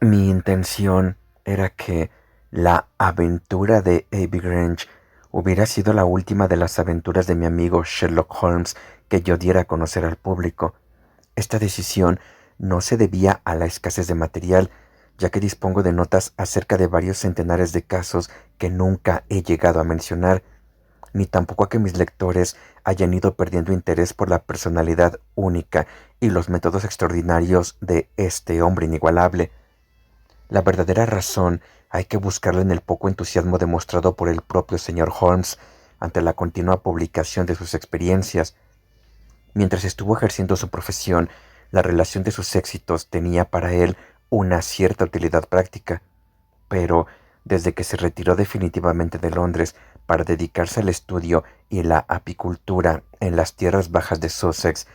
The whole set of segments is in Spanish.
Mi intención era que la aventura de Abbey Grange hubiera sido la última de las aventuras de mi amigo Sherlock Holmes que yo diera a conocer al público. Esta decisión no se debía a la escasez de material, ya que dispongo de notas acerca de varios centenares de casos que nunca he llegado a mencionar, ni tampoco a que mis lectores hayan ido perdiendo interés por la personalidad única y los métodos extraordinarios de este hombre inigualable. La verdadera razón hay que buscarla en el poco entusiasmo demostrado por el propio señor Holmes ante la continua publicación de sus experiencias. Mientras estuvo ejerciendo su profesión, la relación de sus éxitos tenía para él una cierta utilidad práctica, pero desde que se retiró definitivamente de Londres para dedicarse al estudio y la apicultura en las tierras bajas de Sussex,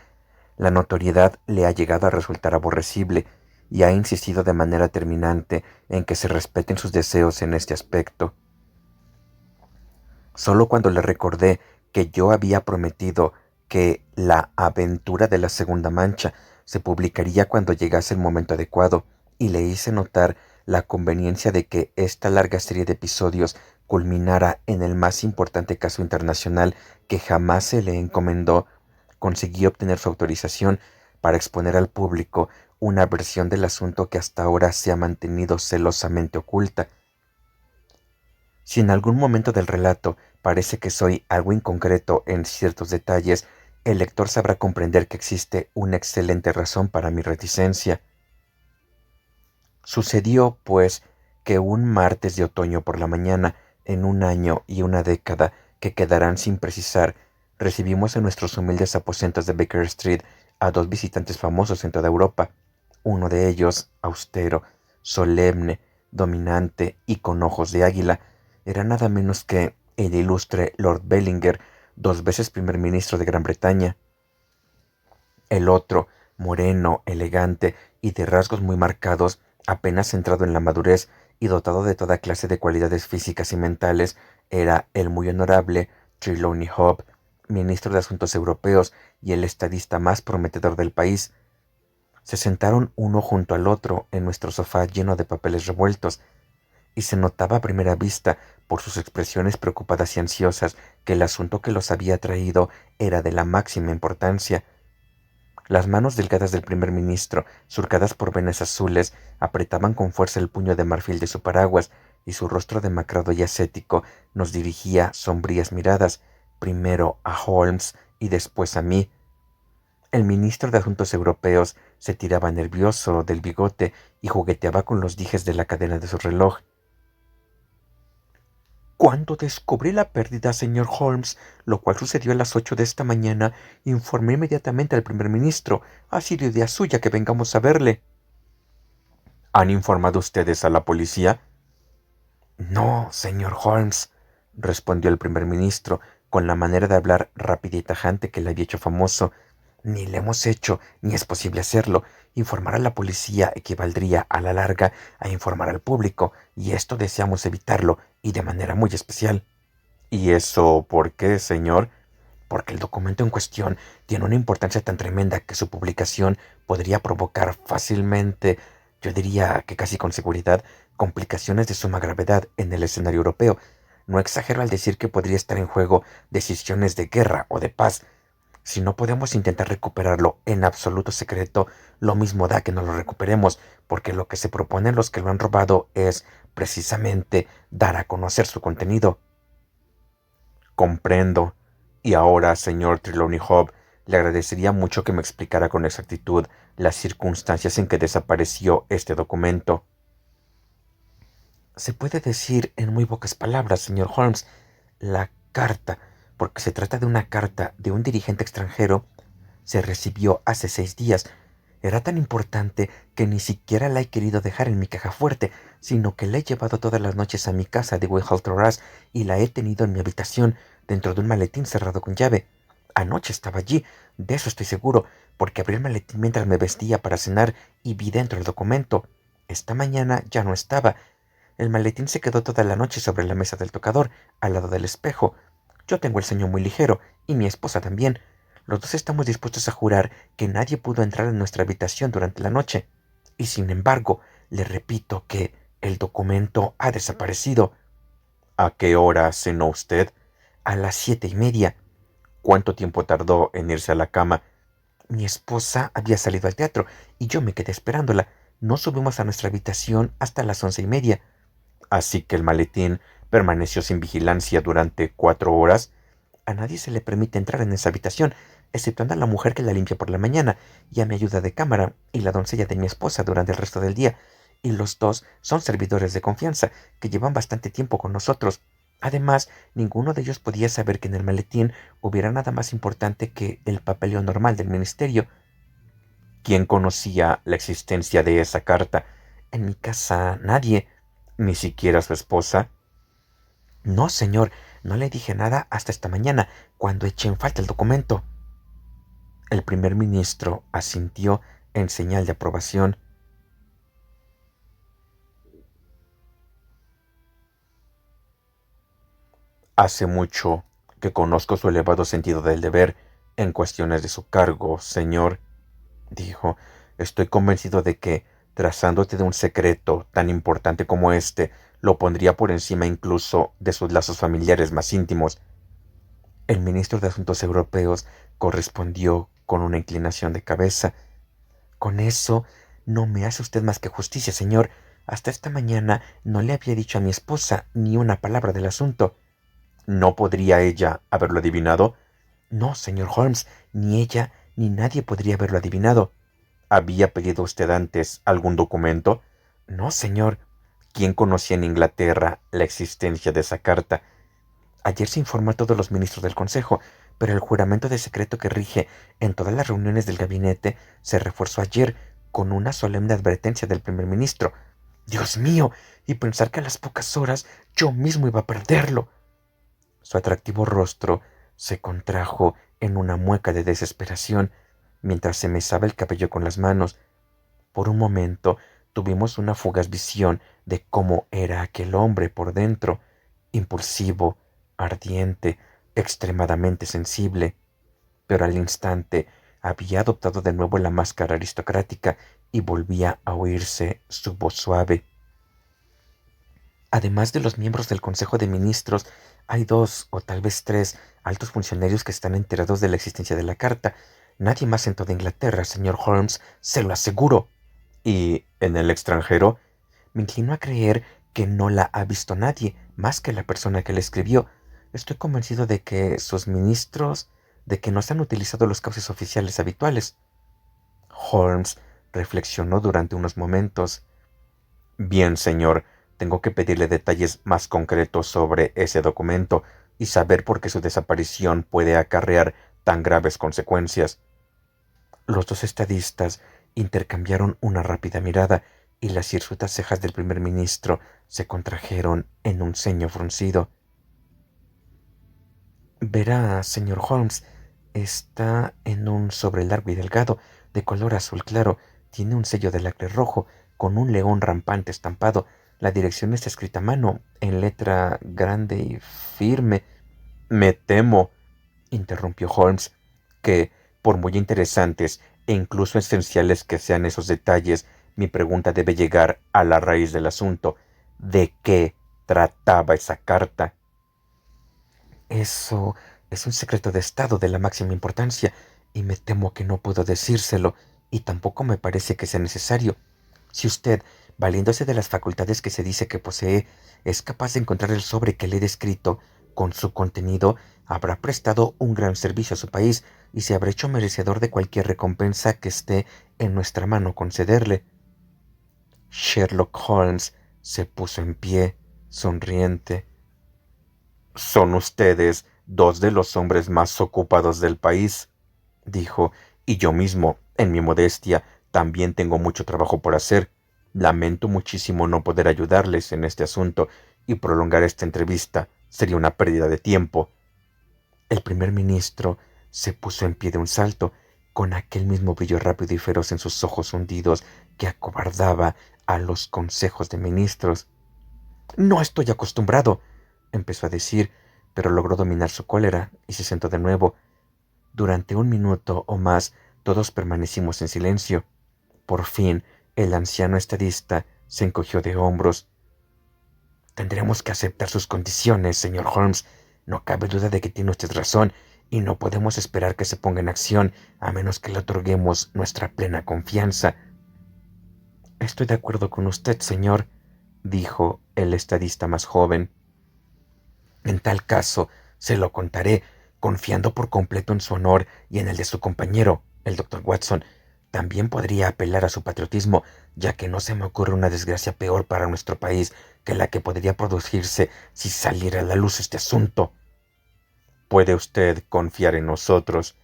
la notoriedad le ha llegado a resultar aborrecible y ha insistido de manera terminante en que se respeten sus deseos en este aspecto. Solo cuando le recordé que yo había prometido que la aventura de la Segunda Mancha se publicaría cuando llegase el momento adecuado, y le hice notar la conveniencia de que esta larga serie de episodios culminara en el más importante caso internacional que jamás se le encomendó, conseguí obtener su autorización para exponer al público una versión del asunto que hasta ahora se ha mantenido celosamente oculta. Si en algún momento del relato parece que soy algo inconcreto en ciertos detalles, el lector sabrá comprender que existe una excelente razón para mi reticencia. Sucedió, pues, que un martes de otoño por la mañana, en un año y una década que quedarán sin precisar, recibimos en nuestros humildes aposentos de Baker Street a dos visitantes famosos en toda Europa. Uno de ellos, austero, solemne, dominante y con ojos de águila, era nada menos que el ilustre Lord Bellinger, dos veces primer ministro de Gran Bretaña. El otro, moreno, elegante y de rasgos muy marcados, apenas entrado en la madurez y dotado de toda clase de cualidades físicas y mentales, era el muy honorable Trelawney Hobb, ministro de Asuntos Europeos y el estadista más prometedor del país. Se sentaron uno junto al otro en nuestro sofá lleno de papeles revueltos, y se notaba a primera vista, por sus expresiones preocupadas y ansiosas, que el asunto que los había traído era de la máxima importancia. Las manos delgadas del primer ministro, surcadas por venas azules, apretaban con fuerza el puño de marfil de su paraguas, y su rostro demacrado y ascético nos dirigía sombrías miradas, primero a Holmes y después a mí. El ministro de Asuntos Europeos se tiraba nervioso del bigote y jugueteaba con los dijes de la cadena de su reloj. Cuando descubrí la pérdida, señor Holmes, lo cual sucedió a las 8 de esta mañana, informé inmediatamente al primer ministro. Ha sido idea suya que vengamos a verle. ¿Han informado ustedes a la policía? No, señor Holmes, respondió el primer ministro, con la manera de hablar rápida y tajante que le había hecho famoso. Ni le hemos hecho, ni es posible hacerlo. Informar a la policía equivaldría, a la larga, a informar al público, y esto deseamos evitarlo, y de manera muy especial. ¿Y eso por qué, señor? Porque el documento en cuestión tiene una importancia tan tremenda que su publicación podría provocar fácilmente, yo diría que casi con seguridad, complicaciones de suma gravedad en el escenario europeo. No exagero al decir que podría estar en juego decisiones de guerra o de paz. Si no podemos intentar recuperarlo en absoluto secreto, lo mismo da que no lo recuperemos, porque lo que se proponen los que lo han robado es, precisamente, dar a conocer su contenido. Comprendo. Y ahora, señor Trelawney Hobb, le agradecería mucho que me explicara con exactitud las circunstancias en que desapareció este documento. Se puede decir en muy pocas palabras, señor Holmes, la carta, porque se trata de una carta de un dirigente extranjero, se recibió hace 6 días. Era tan importante que ni siquiera la he querido dejar en mi caja fuerte, sino que la he llevado todas las noches a mi casa de Weyhall Terrace y la he tenido en mi habitación, dentro de un maletín cerrado con llave. Anoche estaba allí, de eso estoy seguro, porque abrí el maletín mientras me vestía para cenar y vi dentro el documento. Esta mañana ya no estaba. El maletín se quedó toda la noche sobre la mesa del tocador, al lado del espejo. Yo tengo el ceño muy ligero, y mi esposa también. Los dos estamos dispuestos a jurar que nadie pudo entrar en nuestra habitación durante la noche. Y sin embargo, le repito que el documento ha desaparecido. ¿A qué hora cenó usted? A las 7:30. ¿Cuánto tiempo tardó en irse a la cama? Mi esposa había salido al teatro y yo me quedé esperándola. No subimos a nuestra habitación hasta las 11:30. Así que el maletín permaneció sin vigilancia durante 4 horas. A nadie se le permite entrar en esa habitación, exceptuando a la mujer que la limpia por la mañana y a mi ayuda de cámara y la doncella de mi esposa durante el resto del día. Y los dos son servidores de confianza que llevan bastante tiempo con nosotros. Además, ninguno de ellos podía saber que en el maletín hubiera nada más importante que el papeleo normal del ministerio. ¿Quién conocía la existencia de esa carta? En mi casa nadie, ni siquiera su esposa. No, señor, no le dije nada hasta esta mañana, cuando eché en falta el documento. El primer ministro asintió en señal de aprobación. Hace mucho que conozco su elevado sentido del deber en cuestiones de su cargo, señor, dijo. Estoy convencido de que, trazándote de un secreto tan importante como este, lo pondría por encima incluso de sus lazos familiares más íntimos. El ministro de Asuntos Europeos correspondió con una inclinación de cabeza. Con eso no me hace usted más que justicia, señor. Hasta esta mañana no le había dicho a mi esposa ni una palabra del asunto. ¿No podría ella haberlo adivinado? No, señor Holmes, ni ella ni nadie podría haberlo adivinado. ¿Había pedido usted antes algún documento? No, señor. ¿Quién conocía en Inglaterra la existencia de esa carta? Ayer se informó a todos los ministros del Consejo, pero el juramento de secreto que rige en todas las reuniones del gabinete se reforzó ayer con una solemne advertencia del primer ministro. Dios mío, y pensar que a las pocas horas yo mismo iba a perderlo. Su atractivo rostro se contrajo en una mueca de desesperación mientras se mesaba el cabello con las manos. Por un momento tuvimos una fugaz visión de cómo era aquel hombre por dentro, impulsivo, ardiente, extremadamente sensible, pero al instante había adoptado de nuevo la máscara aristocrática y volvía a oírse su voz suave. Además de los miembros del Consejo de Ministros, hay 2 o tal vez 3 altos funcionarios que están enterados de la existencia de la carta. Nadie más en toda Inglaterra, señor Holmes, se lo aseguro. ¿Y en el extranjero? Me inclino a creer que no la ha visto nadie, más que la persona que la escribió. Estoy convencido de que sus ministros, de que no se han utilizado los cauces oficiales habituales. Holmes reflexionó durante unos momentos. Bien, señor, tengo que pedirle detalles más concretos sobre ese documento y saber por qué su desaparición puede acarrear tan graves consecuencias. Los dos estadistas intercambiaron una rápida mirada y las hirsutas cejas del primer ministro se contrajeron en un ceño fruncido. Verá, señor Holmes, está en un sobre largo y delgado, de color azul claro, tiene un sello de lacre rojo, con un león rampante estampado. La dirección está escrita a mano, en letra grande y firme. Me temo, interrumpió Holmes, que, por muy interesantes e incluso esenciales que sean esos detalles, mi pregunta debe llegar a la raíz del asunto. ¿De qué trataba esa carta? Eso es un secreto de Estado de la máxima importancia, y me temo que no puedo decírselo, y tampoco me parece que sea necesario. Si usted, valiéndose de las facultades que se dice que posee, es capaz de encontrar el sobre que le he descrito, con su contenido, habrá prestado un gran servicio a su país y se habrá hecho merecedor de cualquier recompensa que esté en nuestra mano concederle. Sherlock Holmes se puso en pie, sonriente. Son ustedes 2 de los hombres más ocupados del país, dijo, y yo mismo, en mi modestia, también tengo mucho trabajo por hacer. Lamento muchísimo no poder ayudarles en este asunto y prolongar esta entrevista sería una pérdida de tiempo. El primer ministro se puso en pie de un salto, con aquel mismo brillo rápido y feroz en sus ojos hundidos que acobardaba a los consejos de ministros. No estoy acostumbrado, empezó a decir, pero logró dominar su cólera y se sentó de nuevo. Durante un minuto o más todos permanecimos en silencio. Por fin, el anciano estadista se encogió de hombros. Tendremos que aceptar sus condiciones, señor Holmes. No cabe duda de que tiene usted razón, y no podemos esperar que se ponga en acción a menos que le otorguemos nuestra plena confianza. Estoy de acuerdo con usted, señor, dijo el estadista más joven. En tal caso, se lo contaré, confiando por completo en su honor y en el de su compañero, el doctor Watson. También podría apelar a su patriotismo, ya que no se me ocurre una desgracia peor para nuestro país que la que podría producirse si saliera a la luz este asunto. ¿Puede usted confiar en nosotros?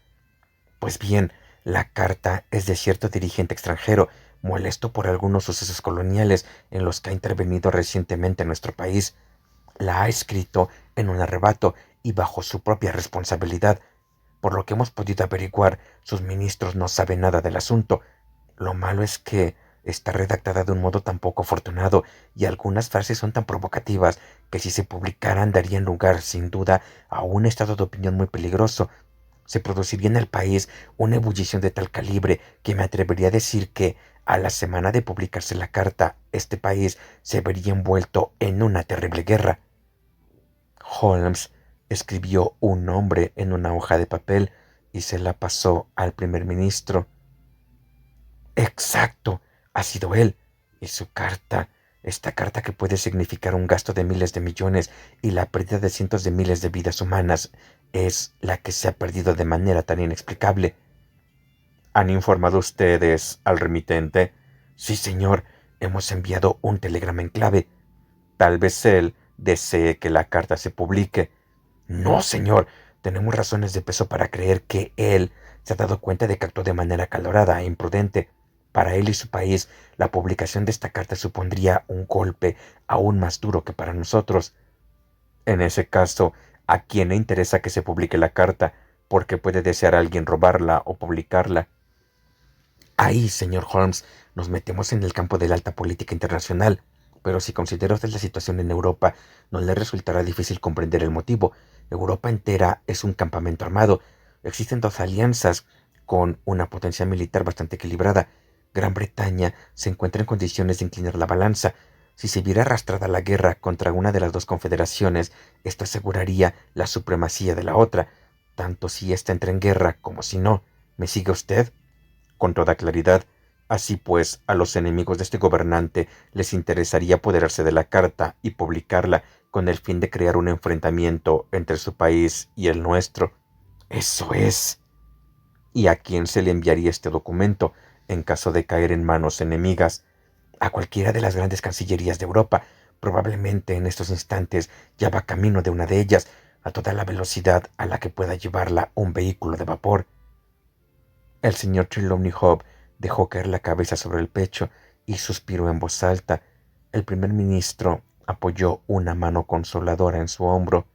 Pues bien, la carta es de cierto dirigente extranjero, molesto por algunos sucesos coloniales en los que ha intervenido recientemente en nuestro país. La ha escrito en un arrebato y bajo su propia responsabilidad. Por lo que hemos podido averiguar, sus ministros no saben nada del asunto. Lo malo es que está redactada de un modo tan poco afortunado y algunas frases son tan provocativas que si se publicaran darían lugar, sin duda, a un estado de opinión muy peligroso. Se produciría en el país una ebullición de tal calibre que me atrevería a decir que, a la semana de publicarse la carta, este país se vería envuelto en una terrible guerra. Holmes escribió un nombre en una hoja de papel y se la pasó al primer ministro. Exacto, ha sido él. Y su carta, esta carta que puede significar un gasto de miles de millones y la pérdida de cientos de miles de vidas humanas, es la que se ha perdido de manera tan inexplicable. ¿Han informado ustedes al remitente? Sí, señor, hemos enviado un telegrama en clave. Tal vez él desee que la carta se publique. No, señor, tenemos razones de peso para creer que él se ha dado cuenta de que actuó de manera acalorada e imprudente. Para él y su país, la publicación de esta carta supondría un golpe aún más duro que para nosotros. En ese caso, ¿a quién le interesa que se publique la carta? Porque puede desear a alguien robarla o publicarla. Ahí, señor Holmes, nos metemos en el campo de la alta política internacional. Pero si considera usted la situación en Europa, no le resultará difícil comprender el motivo. Europa entera es un campamento armado. Existen dos alianzas con una potencia militar bastante equilibrada. Gran Bretaña se encuentra en condiciones de inclinar la balanza. Si se viera arrastrada la guerra contra una de las dos confederaciones, esto aseguraría la supremacía de la otra, tanto si ésta entra en guerra como si no. ¿Me sigue usted? Con toda claridad. Así pues, a los enemigos de este gobernante les interesaría apoderarse de la carta y publicarla con el fin de crear un enfrentamiento entre su país y el nuestro. Eso es. ¿Y a quién se le enviaría este documento en caso de caer en manos enemigas? A cualquiera de las grandes cancillerías de Europa. Probablemente en estos instantes ya va camino de una de ellas, a toda la velocidad a la que pueda llevarla un vehículo de vapor. El señor Trelawney Hobbs dejó caer la cabeza sobre el pecho y suspiró en voz alta. El primer ministro apoyó una mano consoladora en su hombro.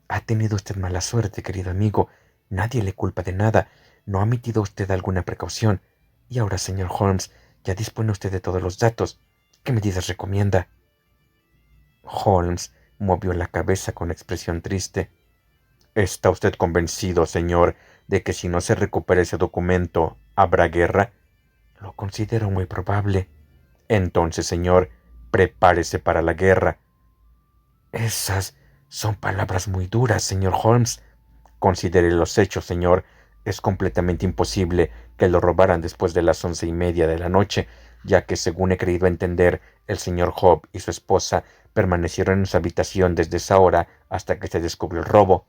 Ha tenido usted mala suerte, querido amigo. Nadie le culpa de nada. No ha emitido usted alguna precaución. Y ahora, señor Holmes, ya dispone usted de todos los datos. ¿Qué medidas recomienda? Holmes movió la cabeza con expresión triste. ¿Está usted convencido, señor, de que si no se recupera ese documento, habrá guerra? Lo considero muy probable. Entonces, señor, prepárese para la guerra. Esas son palabras muy duras, señor Holmes. Considere los hechos, señor. Es completamente imposible que lo robaran después de las 11:30 de la noche, ya que, según he creído entender, el señor Hobbs y su esposa permanecieron en su habitación desde esa hora hasta que se descubrió el robo.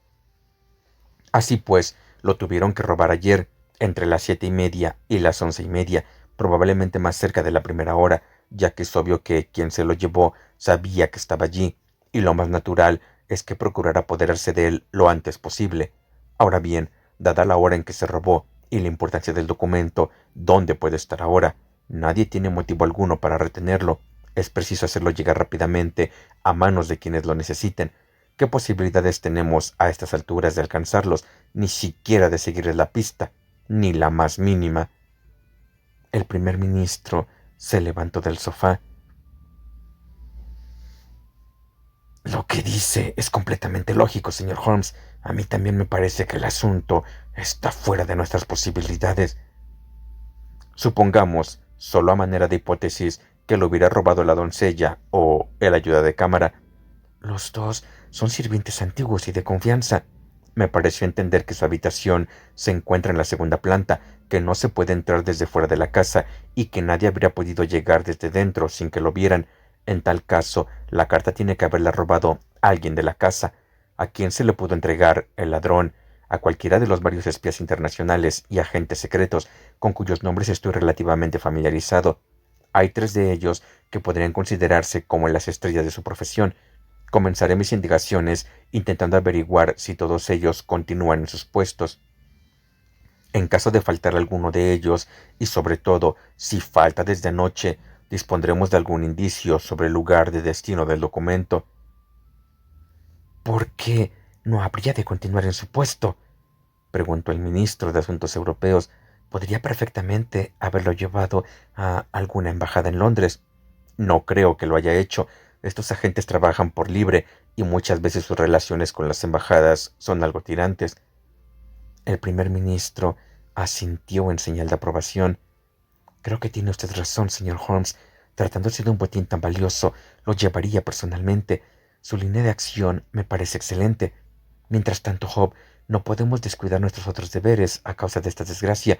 Así pues, lo tuvieron que robar ayer, entre las 7:30 y las 11:30, probablemente más cerca de la primera hora, ya que es obvio que quien se lo llevó sabía que estaba allí, y lo más natural es que procurara apoderarse de él lo antes posible. Ahora bien, dada la hora en que se robó y la importancia del documento, ¿dónde puede estar ahora? Nadie tiene motivo alguno para retenerlo. Es preciso hacerlo llegar rápidamente a manos de quienes lo necesiten. ¿Qué posibilidades tenemos a estas alturas de alcanzarlos? Ni siquiera de seguirles la pista, ni la más mínima. El primer ministro se levantó del sofá. Lo que dice es completamente lógico, señor Holmes. A mí también me parece que el asunto está fuera de nuestras posibilidades. Supongamos, solo a manera de hipótesis, que lo hubiera robado la doncella o el ayuda de cámara. Los dos son sirvientes antiguos y de confianza. Me pareció entender que su habitación se encuentra en la segunda planta, que no se puede entrar desde fuera de la casa y que nadie habría podido llegar desde dentro sin que lo vieran. En tal caso, la carta tiene que haberla robado alguien de la casa. ¿A quién se le pudo entregar el ladrón? A cualquiera de los varios espías internacionales y agentes secretos con cuyos nombres estoy relativamente familiarizado. Hay 3 de ellos que podrían considerarse como las estrellas de su profesión. Comenzaré mis indagaciones intentando averiguar si todos ellos continúan en sus puestos. En caso de faltar alguno de ellos, y sobre todo si falta desde anoche, dispondremos de algún indicio sobre el lugar de destino del documento. ¿Por qué no habría de continuar en su puesto?, preguntó el ministro de Asuntos Europeos. Podría perfectamente haberlo llevado a alguna embajada en Londres. No creo que lo haya hecho. Estos agentes trabajan por libre y muchas veces sus relaciones con las embajadas son algo tirantes. El primer ministro asintió en señal de aprobación. Creo que tiene usted razón, señor Holmes. Tratándose de un botín tan valioso, lo llevaría personalmente. Su línea de acción me parece excelente. Mientras tanto, Job, no podemos descuidar nuestros otros deberes a causa de esta desgracia.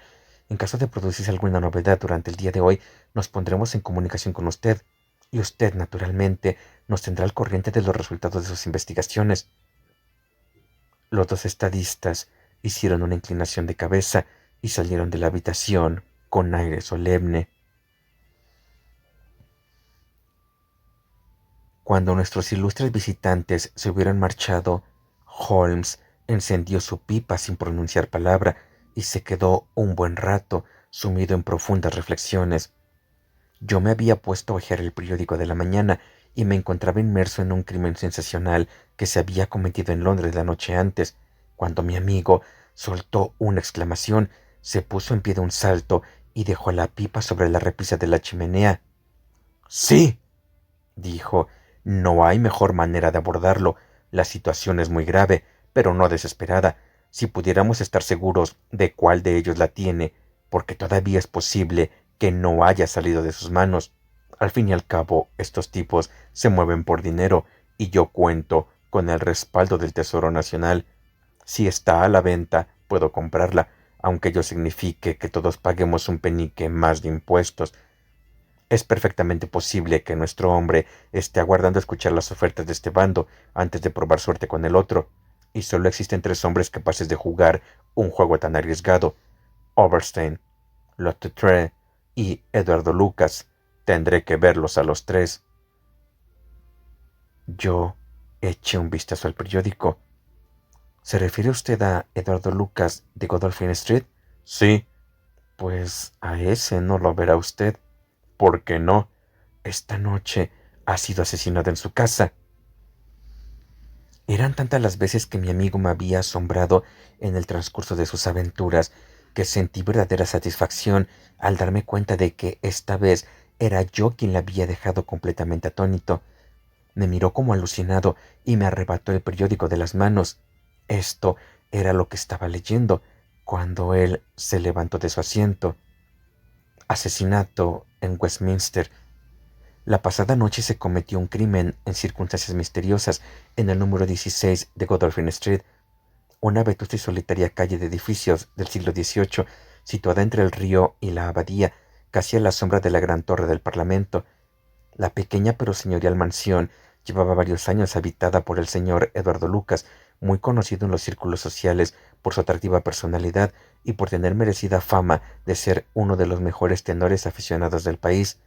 En caso de producirse alguna novedad durante el día de hoy, nos pondremos en comunicación con usted. Y usted, naturalmente, nos tendrá al corriente de los resultados de sus investigaciones. Los 2 estadistas hicieron una inclinación de cabeza y salieron de la habitación con aire solemne. Cuando nuestros ilustres visitantes se hubieran marchado, Holmes encendió su pipa sin pronunciar palabra y se quedó un buen rato sumido en profundas reflexiones. Yo me había puesto a hojear el periódico de la mañana y me encontraba inmerso en un crimen sensacional que se había cometido en Londres la noche antes, cuando mi amigo soltó una exclamación, se puso en pie de un salto y dejó la pipa sobre la repisa de la chimenea. ¡Sí!, dijo. No hay mejor manera de abordarlo. La situación es muy grave, pero no desesperada. Si pudiéramos estar seguros de cuál de ellos la tiene, porque todavía es posible que no haya salido de sus manos. Al fin y al cabo, estos tipos se mueven por dinero, y yo cuento con el respaldo del Tesoro Nacional. Si está a la venta, puedo comprarla, aunque ello signifique que todos paguemos un penique más de impuestos. Es perfectamente posible que nuestro hombre esté aguardando escuchar las ofertas de este bando antes de probar suerte con el otro, y solo existen 3 hombres capaces de jugar un juego tan arriesgado: Overstein, Lottetre y Eduardo Lucas. Tendré que verlos a los 3. Yo eché un vistazo al periódico. ¿Se refiere usted a Eduardo Lucas de Godolphin Street? Sí. Pues a ese no lo verá usted. ¿Por qué no? Esta noche ha sido asesinado en su casa. Eran tantas las veces que mi amigo me había asombrado en el transcurso de sus aventuras que sentí verdadera satisfacción al darme cuenta de que esta vez era yo quien le había dejado completamente atónito. Me miró como alucinado y me arrebató el periódico de las manos. Esto era lo que estaba leyendo cuando él se levantó de su asiento. Asesinato en Westminster. La pasada noche se cometió un crimen en circunstancias misteriosas en el número 16 de Godolphin Street, una vetusta y solitaria calle de edificios del siglo XVIII, situada entre el río y la abadía, casi a la sombra de la gran torre del Parlamento. La pequeña pero señorial mansión llevaba varios años habitada por el señor Eduardo Lucas, muy conocido en los círculos sociales por su atractiva personalidad y por tener merecida fama de ser uno de los mejores tenores aficionados del país.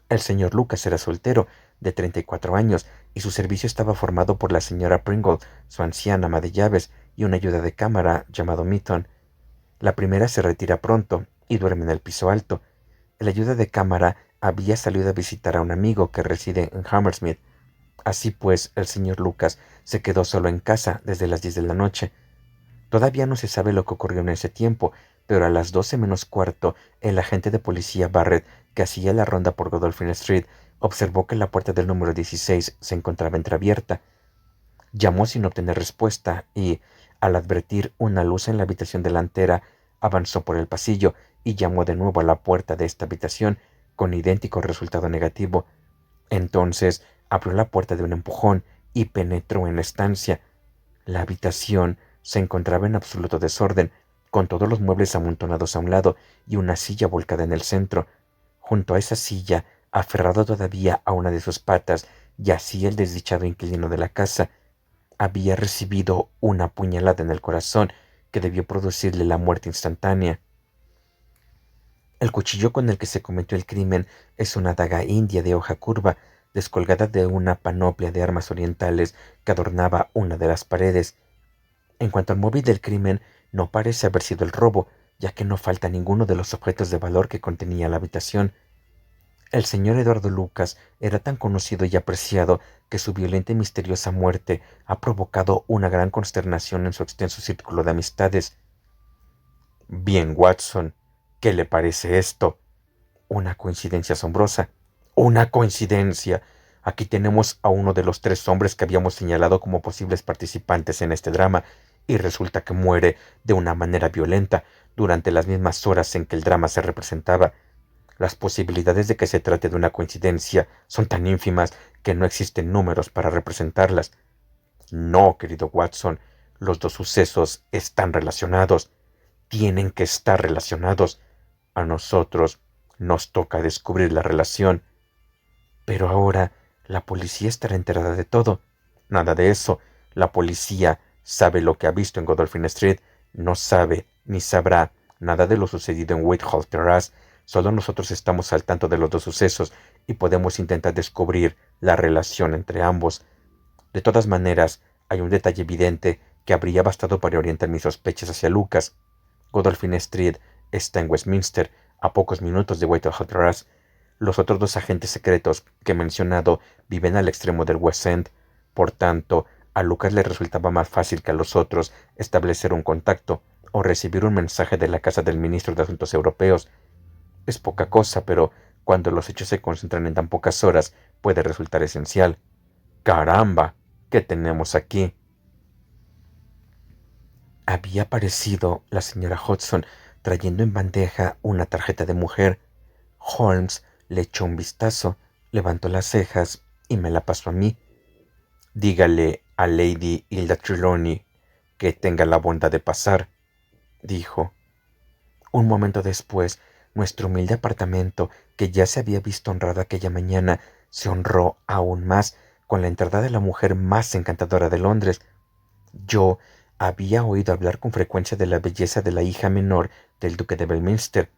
El señor Lucas era soltero, de 34 años, y su servicio estaba formado por la señora Pringle, su anciana ama de llaves, y un ayuda de cámara llamado Mitton. La primera se retira pronto y duerme en el piso alto. El ayuda de cámara había salido a visitar a un amigo que reside en Hammersmith. Así pues, el señor Lucas se quedó solo en casa desde las 10 de la noche. Todavía no se sabe lo que ocurrió en ese tiempo, pero a las 12 menos cuarto, el agente de policía Barrett, que hacía la ronda por Godolphin Street, observó que la puerta del número 16 se encontraba entreabierta. Llamó sin obtener respuesta y, al advertir una luz en la habitación delantera, avanzó por el pasillo y llamó de nuevo a la puerta de esta habitación, con idéntico resultado negativo. Entonces abrió la puerta de un empujón y penetró en la estancia. La habitación se encontraba en absoluto desorden, con todos los muebles amontonados a un lado y una silla volcada en el centro. Junto a esa silla, aferrado todavía a una de sus patas, yacía el desdichado inquilino de la casa. Había recibido una puñalada en el corazón que debió producirle la muerte instantánea. El cuchillo con el que se cometió el crimen es una daga india de hoja curva, descolgada de una panoplia de armas orientales que adornaba una de las paredes. En cuanto al móvil del crimen, no parece haber sido el robo, ya que no falta ninguno de los objetos de valor que contenía la habitación. El señor Eduardo Lucas era tan conocido y apreciado que su violenta y misteriosa muerte ha provocado una gran consternación en su extenso círculo de amistades. Bien, Watson, ¿qué le parece esto? Una coincidencia asombrosa. ¡Una coincidencia! Aquí tenemos a uno de los 3 hombres que habíamos señalado como posibles participantes en este drama, y resulta que muere de una manera violenta durante las mismas horas en que el drama se representaba. Las posibilidades de que se trate de una coincidencia son tan ínfimas que no existen números para representarlas. No, querido Watson, los 2 sucesos están relacionados. Tienen que estar relacionados. A nosotros nos toca descubrir la relación. Pero ahora la policía estará enterada de todo. Nada de eso. La policía sabe lo que ha visto en Godolphin Street. No sabe ni sabrá nada de lo sucedido en Whitehall Terrace. Solo nosotros estamos al tanto de los 2 sucesos y podemos intentar descubrir la relación entre ambos. De todas maneras, hay un detalle evidente que habría bastado para orientar mis sospechas hacia Lucas. Godolphin Street está en Westminster, a pocos minutos de Whitehall Terrace. Los otros 2 agentes secretos que he mencionado viven al extremo del West End. Por tanto, a Lucas le resultaba más fácil que a los otros establecer un contacto o recibir un mensaje de la casa del ministro de Asuntos Europeos. Es poca cosa, pero cuando los hechos se concentran en tan pocas horas, puede resultar esencial. ¡Caramba! ¿Qué tenemos aquí? Había aparecido la señora Hudson trayendo en bandeja una tarjeta de mujer. Holmes le echó un vistazo, levantó las cejas y me la pasó a mí. Dígale a Lady Hilda Trelawney que tenga la bondad de pasar, dijo. Un momento después, nuestro humilde apartamento, que ya se había visto honrado aquella mañana, se honró aún más con la entrada de la mujer más encantadora de Londres. Yo había oído hablar con frecuencia de la belleza de la hija menor del duque de Belminster,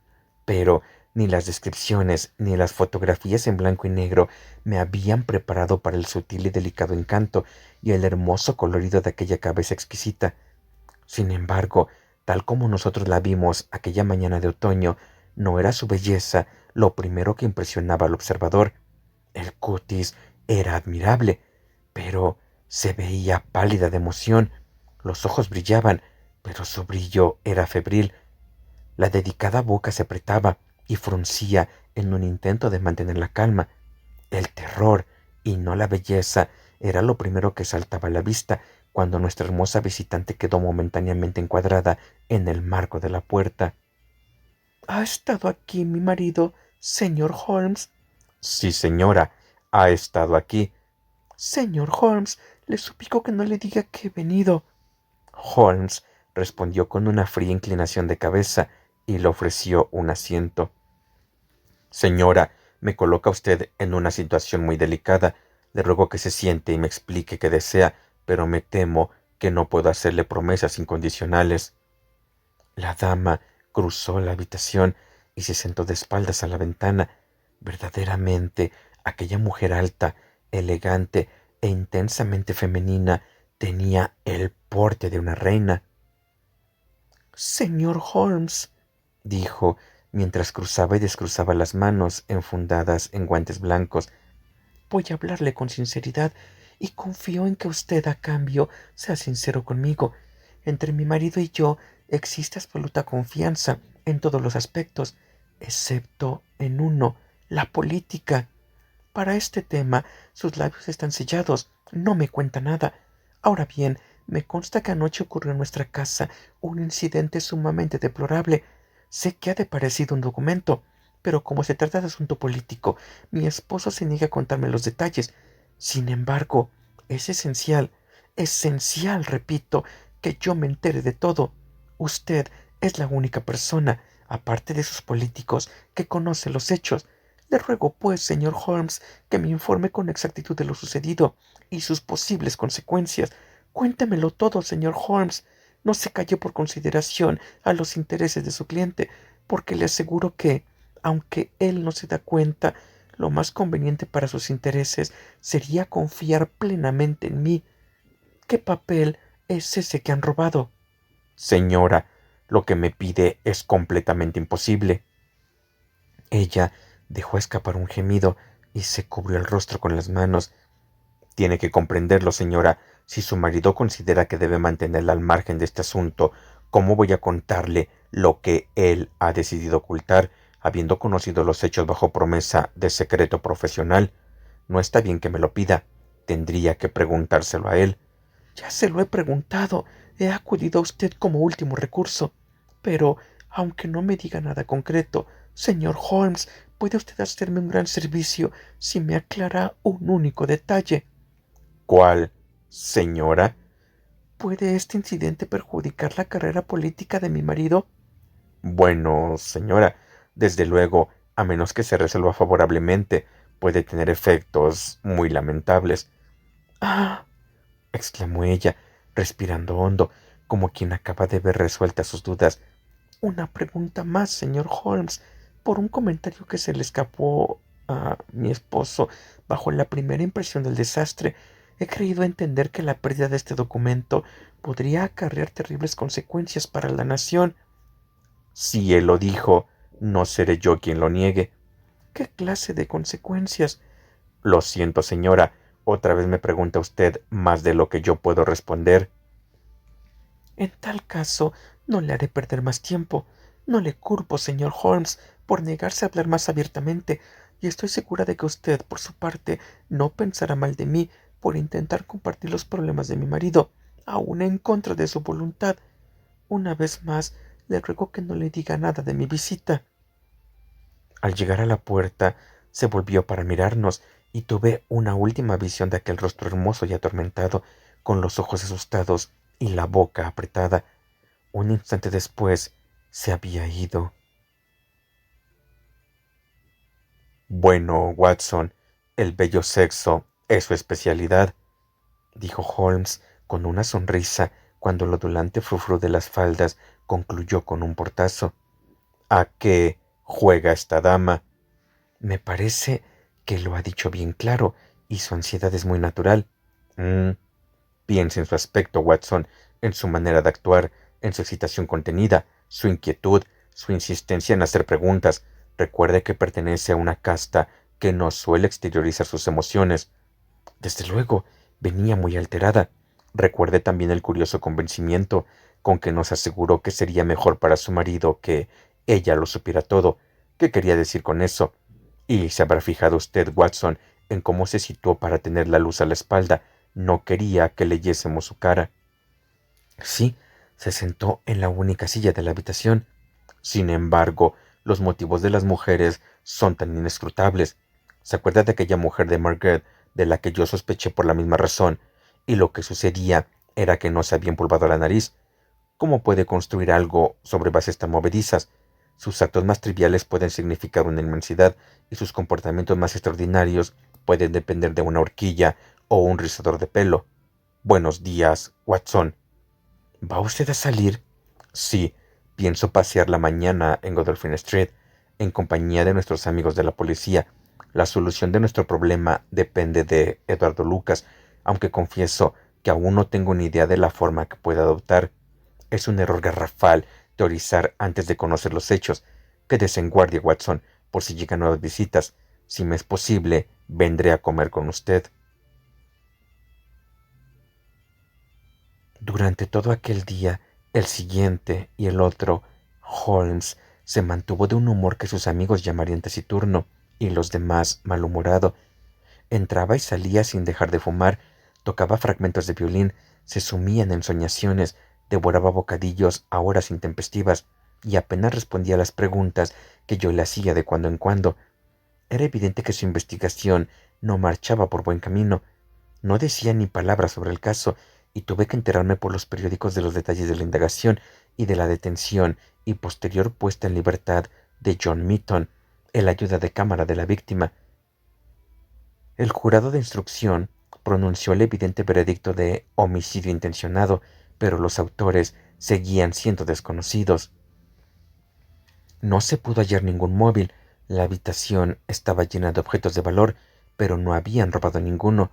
pero ni las descripciones ni las fotografías en blanco y negro me habían preparado para el sutil y delicado encanto y el hermoso colorido de aquella cabeza exquisita. Sin embargo, tal como nosotros la vimos aquella mañana de otoño, no era su belleza lo primero que impresionaba al observador. El cutis era admirable, pero se veía pálida de emoción. Los ojos brillaban, pero su brillo era febril. La dedicada boca se apretaba y fruncía en un intento de mantener la calma. El terror, y no la belleza, era lo primero que saltaba a la vista cuando nuestra hermosa visitante quedó momentáneamente encuadrada en el marco de la puerta. ¿Ha estado aquí mi marido, señor Holmes? Sí, señora, ha estado aquí. Señor Holmes, le suplico que no le diga que he venido. Holmes respondió con una fría inclinación de cabeza y le ofreció un asiento. Señora, me coloca usted en una situación muy delicada. Le ruego que se siente y me explique qué desea, pero me temo que no puedo hacerle promesas incondicionales. La dama cruzó la habitación y se sentó de espaldas a la ventana. Verdaderamente, aquella mujer alta, elegante e intensamente femenina tenía el porte de una reina. Señor Holmes, dijo, mientras cruzaba y descruzaba las manos enfundadas en guantes blancos, voy a hablarle con sinceridad y confío en que usted a cambio sea sincero conmigo. Entre mi marido y yo existe absoluta confianza en todos los aspectos, excepto en uno, la política. Para este tema sus labios están sellados, no me cuenta nada. Ahora bien, me consta que anoche ocurrió en nuestra casa un incidente sumamente deplorable. Sé que ha de parecido un documento, pero como se trata de asunto político, mi esposo se niega a contarme los detalles. Sin embargo, es esencial, repito, que yo me entere de todo. Usted es la única persona, aparte de sus políticos, que conoce los hechos. Le ruego, pues, señor Holmes, que me informe con exactitud de lo sucedido y sus posibles consecuencias. Cuéntemelo todo, señor Holmes. No se calle por consideración a los intereses de su cliente, porque le aseguro que, aunque él no se da cuenta, lo más conveniente para sus intereses sería confiar plenamente en mí. ¿Qué papel es ese que han robado? Señora, lo que me pide es completamente imposible. Ella dejó escapar un gemido y se cubrió el rostro con las manos. Tiene que comprenderlo, señora. Si su marido considera que debe mantenerla al margen de este asunto, ¿cómo voy a contarle lo que él ha decidido ocultar, habiendo conocido los hechos bajo promesa de secreto profesional? No está bien que me lo pida. Tendría que preguntárselo a él. Ya se lo he preguntado. He acudido a usted como último recurso. Pero, aunque no me diga nada concreto, señor Holmes, puede usted hacerme un gran servicio si me aclara un único detalle. ¿Cuál, señora? ¿Puede este incidente perjudicar la carrera política de mi marido? Bueno, señora, desde luego, a menos que se resuelva favorablemente, puede tener efectos muy lamentables. Ah, exclamó ella, respirando hondo, como quien acaba de ver resueltas sus dudas. Una pregunta más, señor Holmes. Por un comentario que se le escapó a mi esposo bajo la primera impresión del desastre, he creído entender que la pérdida de este documento podría acarrear terribles consecuencias para la nación. Si él lo dijo, no seré yo quien lo niegue. ¿Qué clase de consecuencias? Lo siento, señora. Otra vez me pregunta usted más de lo que yo puedo responder. En tal caso, no le haré perder más tiempo. No le culpo, señor Holmes, por negarse a hablar más abiertamente, y estoy segura de que usted, por su parte, no pensará mal de mí por intentar compartir los problemas de mi marido, aun en contra de su voluntad. Una vez más, le ruego que no le diga nada de mi visita. Al llegar a la puerta, se volvió para mirarnos, y tuve una última visión de aquel rostro hermoso y atormentado, con los ojos asustados y la boca apretada. Un instante después se había ido. Bueno, Watson, el bello sexo es su especialidad, dijo Holmes con una sonrisa cuando el ondulante frufru de las faldas concluyó con un portazo. ¿A qué juega esta dama? Me parece que lo ha dicho bien claro, y su ansiedad es muy natural. Piense en su aspecto, Watson, en su manera de actuar, en su excitación contenida, su inquietud, su insistencia en hacer preguntas. Recuerde que pertenece a una casta que no suele exteriorizar sus emociones. Desde luego, venía muy alterada. Recuerde también el curioso convencimiento con que nos aseguró que sería mejor para su marido que ella lo supiera todo. ¿Qué quería decir con eso? Y se habrá fijado usted, Watson, en cómo se situó para tener la luz a la espalda. No quería que leyésemos su cara. Sí, se sentó en la única silla de la habitación. Sin embargo, los motivos de las mujeres son tan inescrutables. ¿Se acuerda de aquella mujer de Margaret, de la que yo sospeché por la misma razón, y lo que sucedía era que no se había empolvado la nariz? ¿Cómo puede construir algo sobre bases tan movedizas? Sus actos más triviales pueden significar una inmensidad, y sus comportamientos más extraordinarios pueden depender de una horquilla o un rizador de pelo. Buenos días, Watson. ¿Va usted a salir? Sí, pienso pasear la mañana en Godolphin Street, en compañía de nuestros amigos de la policía. La solución de nuestro problema depende de Eduardo Lucas, aunque confieso que aún no tengo ni idea de la forma que pueda adoptar. Es un error garrafal teorizar antes de conocer los hechos. Quédese en guardia, Watson, por si llegan nuevas visitas. Si me es posible, vendré a comer con usted. Durante todo aquel día, el siguiente y el otro, Holmes se mantuvo de un humor que sus amigos llamarían taciturno y los demás malhumorado. Entraba y salía sin dejar de fumar, tocaba fragmentos de violín, se sumía en ensoñaciones, devoraba bocadillos a horas intempestivas y apenas respondía a las preguntas que yo le hacía de cuando en cuando. Era evidente que su investigación no marchaba por buen camino. No decía ni palabra sobre el caso, y tuve que enterarme por los periódicos de los detalles de la indagación y de la detención y posterior puesta en libertad de John Mitton, el ayuda de cámara de la víctima. El jurado de instrucción pronunció el evidente veredicto de homicidio intencionado, pero los autores seguían siendo desconocidos. No se pudo hallar ningún móvil. La habitación estaba llena de objetos de valor, pero no habían robado ninguno.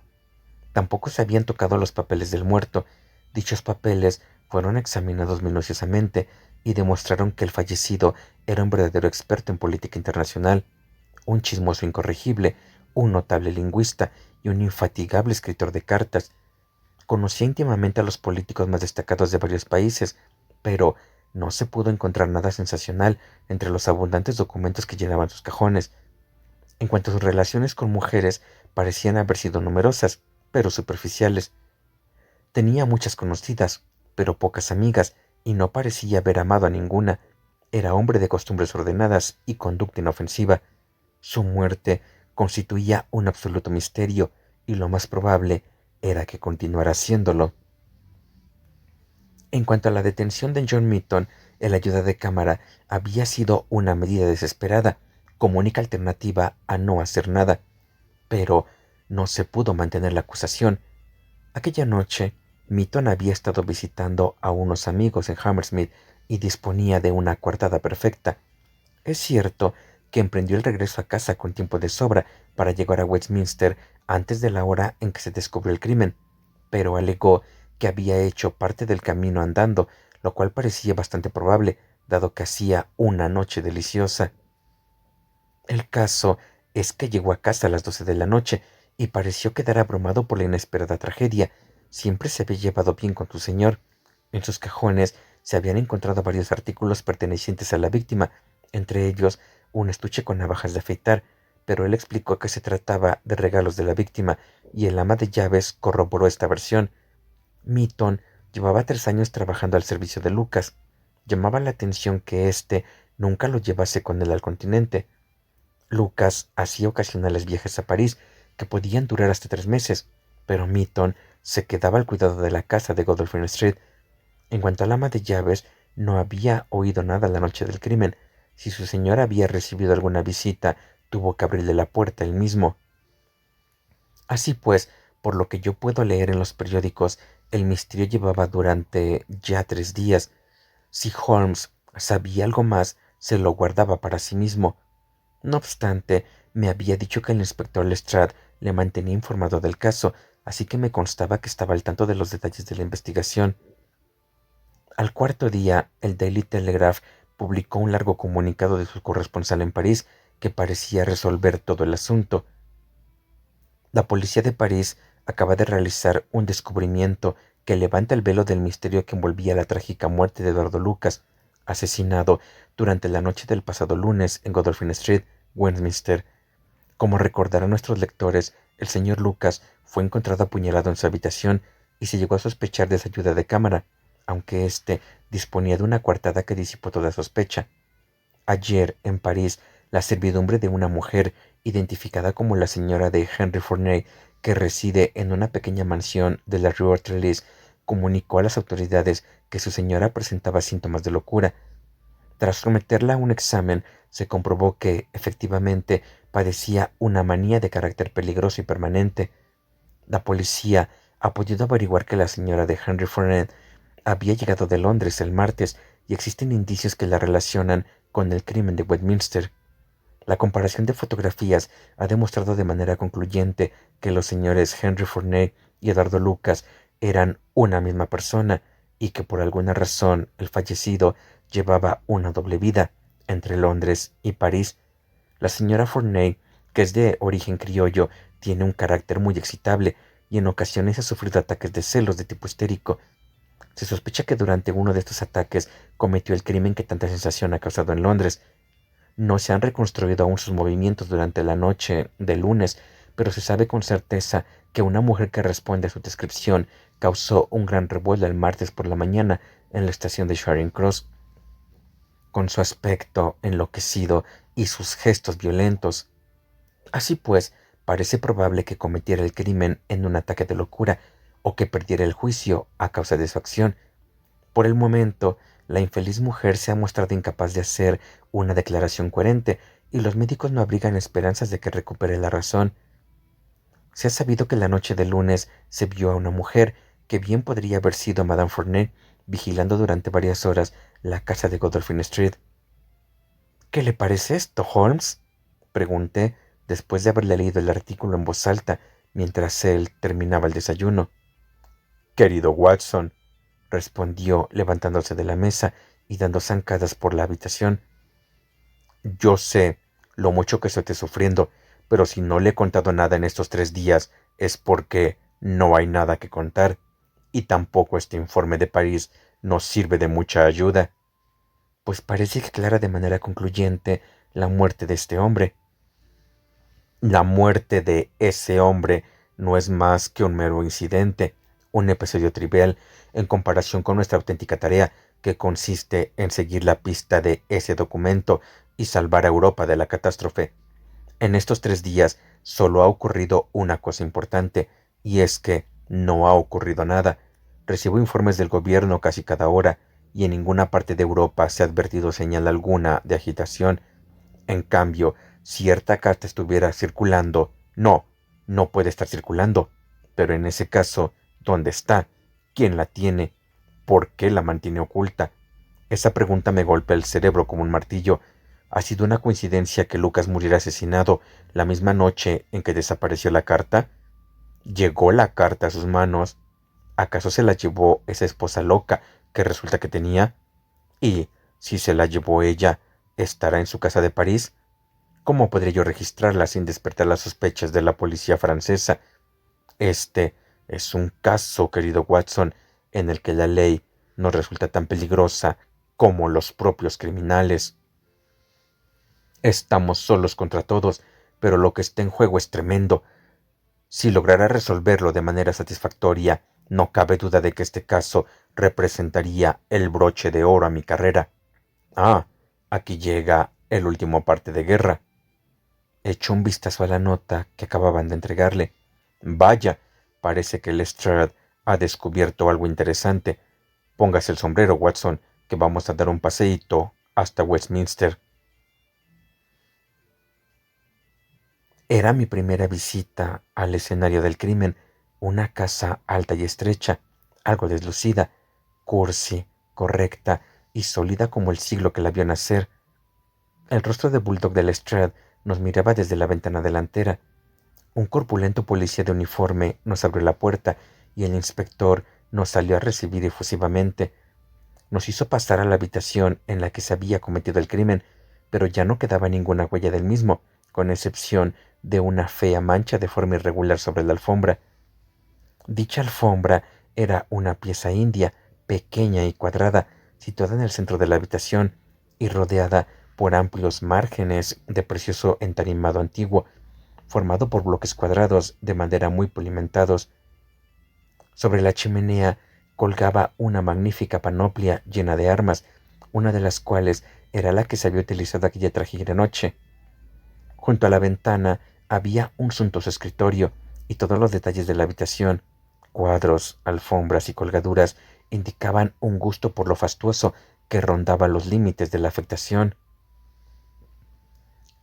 Tampoco se habían tocado los papeles del muerto. Dichos papeles fueron examinados minuciosamente y demostraron que el fallecido era un verdadero experto en política internacional, un chismoso incorregible, un notable lingüista y un infatigable escritor de cartas. Conocía íntimamente a los políticos más destacados de varios países, pero no se pudo encontrar nada sensacional entre los abundantes documentos que llenaban sus cajones. En cuanto a sus relaciones con mujeres, parecían haber sido numerosas, pero superficiales. Tenía muchas conocidas, pero pocas amigas, y no parecía haber amado a ninguna. Era hombre de costumbres ordenadas y conducta inofensiva. Su muerte constituía un absoluto misterio, y lo más probable era que continuara haciéndolo. En cuanto a la detención de John Mitton, el ayuda de cámara había sido una medida desesperada, como única alternativa a no hacer nada. Pero no se pudo mantener la acusación. Aquella noche, Mitton había estado visitando a unos amigos en Hammersmith y disponía de una coartada perfecta. Es cierto que emprendió el regreso a casa con tiempo de sobra para llegar a Westminster antes de la hora en que se descubrió el crimen, pero alegó que había hecho parte del camino andando, lo cual parecía bastante probable, dado que hacía una noche deliciosa. El caso es que llegó a casa a las 12 de la noche y pareció quedar abrumado por la inesperada tragedia. Siempre se había llevado bien con su señor. En sus cajones se habían encontrado varios artículos pertenecientes a la víctima, entre ellos un estuche con navajas de afeitar, pero él explicó que se trataba de regalos de la víctima y el ama de llaves corroboró esta versión. Mitton llevaba 3 años trabajando al servicio de Lucas. Llamaba la atención que éste nunca lo llevase con él al continente. Lucas hacía ocasionales viajes a París que podían durar hasta 3 meses, pero Mitton se quedaba al cuidado de la casa de Godolphin Street. En cuanto al ama de llaves, no había oído nada la noche del crimen. Si su señora había recibido alguna visita, tuvo que abrirle la puerta él mismo. Así pues, por lo que yo puedo leer en los periódicos, el misterio llevaba durante ya 3 días. Si Holmes sabía algo más, se lo guardaba para sí mismo. No obstante, me había dicho que el inspector Lestrade le mantenía informado del caso, así que me constaba que estaba al tanto de los detalles de la investigación. Al cuarto día, el Daily Telegraph publicó un largo comunicado de su corresponsal en París que parecía resolver todo el asunto. La policía de París acaba de realizar un descubrimiento que levanta el velo del misterio que envolvía la trágica muerte de Eduardo Lucas, asesinado durante la noche del pasado lunes en Godolphin Street, Westminster. Como recordarán nuestros lectores, el señor Lucas fue encontrado apuñalado en su habitación y se llegó a sospechar de su ayuda de cámara, aunque éste disponía de una coartada que disipó toda sospecha. Ayer, en París, la servidumbre de una mujer, identificada como la señora de Henry Fourney, que reside en una pequeña mansión de la Rue Ortrelis, comunicó a las autoridades que su señora presentaba síntomas de locura. Tras someterla a un examen, se comprobó que, efectivamente, padecía una manía de carácter peligroso y permanente. La policía ha podido averiguar que la señora de Henry Fourney había llegado de Londres el martes y existen indicios que la relacionan con el crimen de Westminster. La comparación de fotografías ha demostrado de manera concluyente que los señores Henry Fourney y Eduardo Lucas eran una misma persona y que por alguna razón el fallecido llevaba una doble vida entre Londres y París. La señora Fourney, que es de origen criollo, tiene un carácter muy excitable y en ocasiones ha sufrido ataques de celos de tipo histérico. Se sospecha que durante uno de estos ataques cometió el crimen que tanta sensación ha causado en Londres. No se han reconstruido aún sus movimientos durante la noche del lunes, pero se sabe con certeza que una mujer que responde a su descripción causó un gran revuelo el martes por la mañana en la estación de Charing Cross. Con su aspecto enloquecido y sus gestos violentos. Así pues, parece probable que cometiera el crimen en un ataque de locura o que perdiera el juicio a causa de su acción. Por el momento, la infeliz mujer se ha mostrado incapaz de hacer una declaración coherente y los médicos no abrigan esperanzas de que recupere la razón. Se ha sabido que la noche del lunes se vio a una mujer que bien podría haber sido Madame Fournet vigilando durante varias horas la casa de Godolphin Street. ¿Qué le parece esto, Holmes?, pregunté después de haberle leído el artículo en voz alta mientras él terminaba el desayuno. Querido Watson, respondió levantándose de la mesa y dando zancadas por la habitación. Yo sé lo mucho que estoy sufriendo, pero si no le he contado nada en estos 3 días es porque no hay nada que contar, y tampoco este informe de París nos sirve de mucha ayuda. Pues parece que aclara de manera concluyente la muerte de este hombre. La muerte de ese hombre no es más que un mero incidente, un episodio trivial en comparación con nuestra auténtica tarea, que consiste en seguir la pista de ese documento y salvar a Europa de la catástrofe. En estos 3 días solo ha ocurrido una cosa importante, y es que no ha ocurrido nada. Recibo informes del gobierno casi cada hora, y en ninguna parte de Europa se ha advertido señal alguna de agitación. En cambio, cierta carta estuviera circulando. No, no puede estar circulando. Pero en ese caso, ¿dónde está? ¿Quién la tiene? ¿Por qué la mantiene oculta? Esa pregunta me golpea el cerebro como un martillo. ¿Ha sido una coincidencia que Lucas muriera asesinado la misma noche en que desapareció la carta? ¿Llegó la carta a sus manos? ¿Acaso se la llevó esa esposa loca que resulta que tenía? Y, si se la llevó ella, ¿estará en su casa de París? ¿Cómo podría yo registrarla sin despertar las sospechas de la policía francesa? Este es un caso, querido Watson, en el que la ley nos resulta tan peligrosa como los propios criminales. Estamos solos contra todos, pero lo que está en juego es tremendo. Si lograra resolverlo de manera satisfactoria, no cabe duda de que este caso representaría el broche de oro a mi carrera. Ah, aquí llega el último parte de guerra. Echó un vistazo a la nota que acababan de entregarle. Vaya, parece que Lestrade ha descubierto algo interesante. Póngase el sombrero, Watson, que vamos a dar un paseíto hasta Westminster. Era mi primera visita al escenario del crimen, una casa alta y estrecha, algo deslucida, cursi, correcta y sólida como el siglo que la vio nacer. El rostro de Bulldog de Lestrade nos miraba desde la ventana delantera. Un corpulento policía de uniforme nos abrió la puerta y el inspector nos salió a recibir efusivamente. Nos hizo pasar a la habitación en la que se había cometido el crimen, pero ya no quedaba ninguna huella del mismo, con excepción de una fea mancha de forma irregular sobre la alfombra. Dicha alfombra era una pieza india, pequeña y cuadrada, situada en el centro de la habitación y rodeada por amplios márgenes de precioso entarimado antiguo, formado por bloques cuadrados de madera muy pulimentados. Sobre la chimenea colgaba una magnífica panoplia llena de armas, una de las cuales era la que se había utilizado aquella trágica noche. Junto a la ventana había un suntuoso escritorio, y todos los detalles de la habitación, cuadros, alfombras y colgaduras, indicaban un gusto por lo fastuoso que rondaba los límites de la afectación.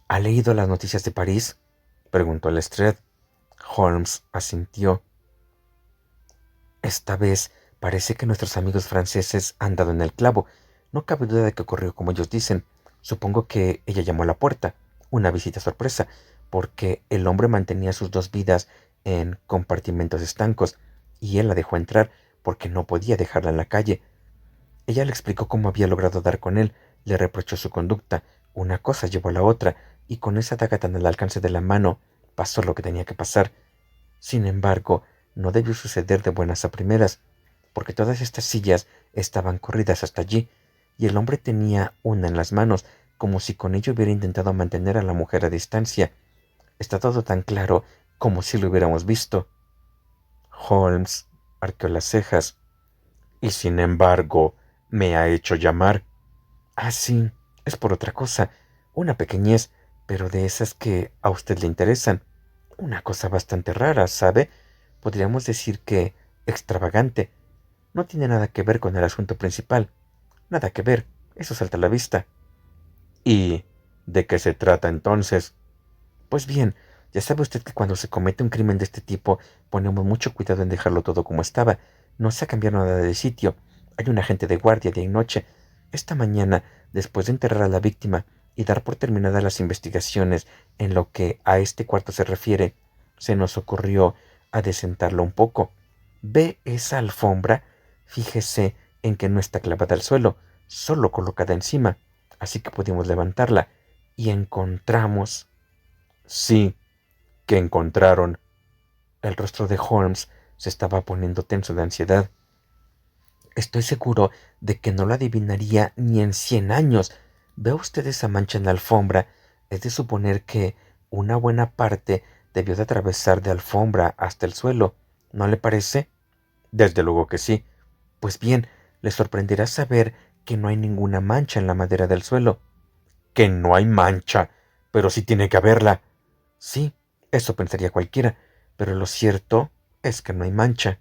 ¿Ha leído las noticias de París?, preguntó Lestrade. Holmes asintió. Esta vez parece que nuestros amigos franceses han dado en el clavo. No cabe duda de que ocurrió como ellos dicen. Supongo que ella llamó a la puerta, una visita sorpresa, porque el hombre mantenía sus dos vidas en compartimentos estancos, y él la dejó entrar porque no podía dejarla en la calle. Ella le explicó cómo había logrado dar con él, le reprochó su conducta, una cosa llevó a la otra, y con esa daga tan al alcance de la mano pasó lo que tenía que pasar. Sin embargo, no debió suceder de buenas a primeras, porque todas estas sillas estaban corridas hasta allí, y el hombre tenía una en las manos, como si con ello hubiera intentado mantener a la mujer a distancia. Está todo tan claro como si lo hubiéramos visto. Holmes arqueó las cejas. Y sin embargo, me ha hecho llamar. Ah, sí, es por otra cosa. Una pequeñez, pero de esas que a usted le interesan. Una cosa bastante rara, ¿sabe? Podríamos decir que extravagante. No tiene nada que ver con el asunto principal. Nada que ver. Eso salta a la vista. ¿Y de qué se trata entonces? Pues bien, ya sabe usted que cuando se comete un crimen de este tipo, ponemos mucho cuidado en dejarlo todo como estaba. No se ha cambiado nada de sitio. Hay un agente de guardia día y noche. Esta mañana, después de enterrar a la víctima y dar por terminadas las investigaciones en lo que a este cuarto se refiere, se nos ocurrió adecentarlo un poco. ¿Ve esa alfombra? Fíjese en que no está clavada al suelo, solo colocada encima, así que pudimos levantarla y encontramos... Sí, que encontraron. El rostro de Holmes se estaba poniendo tenso de ansiedad. Estoy seguro de que no lo adivinaría ni en 100 años. ¿Ve usted esa mancha en la alfombra? Es de suponer que una buena parte debió de atravesar de alfombra hasta el suelo. ¿No le parece? Desde luego que sí. Pues bien, le sorprenderá saber que no hay ninguna mancha en la madera del suelo. Que no hay mancha, pero sí tiene que haberla. Sí, eso pensaría cualquiera, pero lo cierto es que no hay mancha.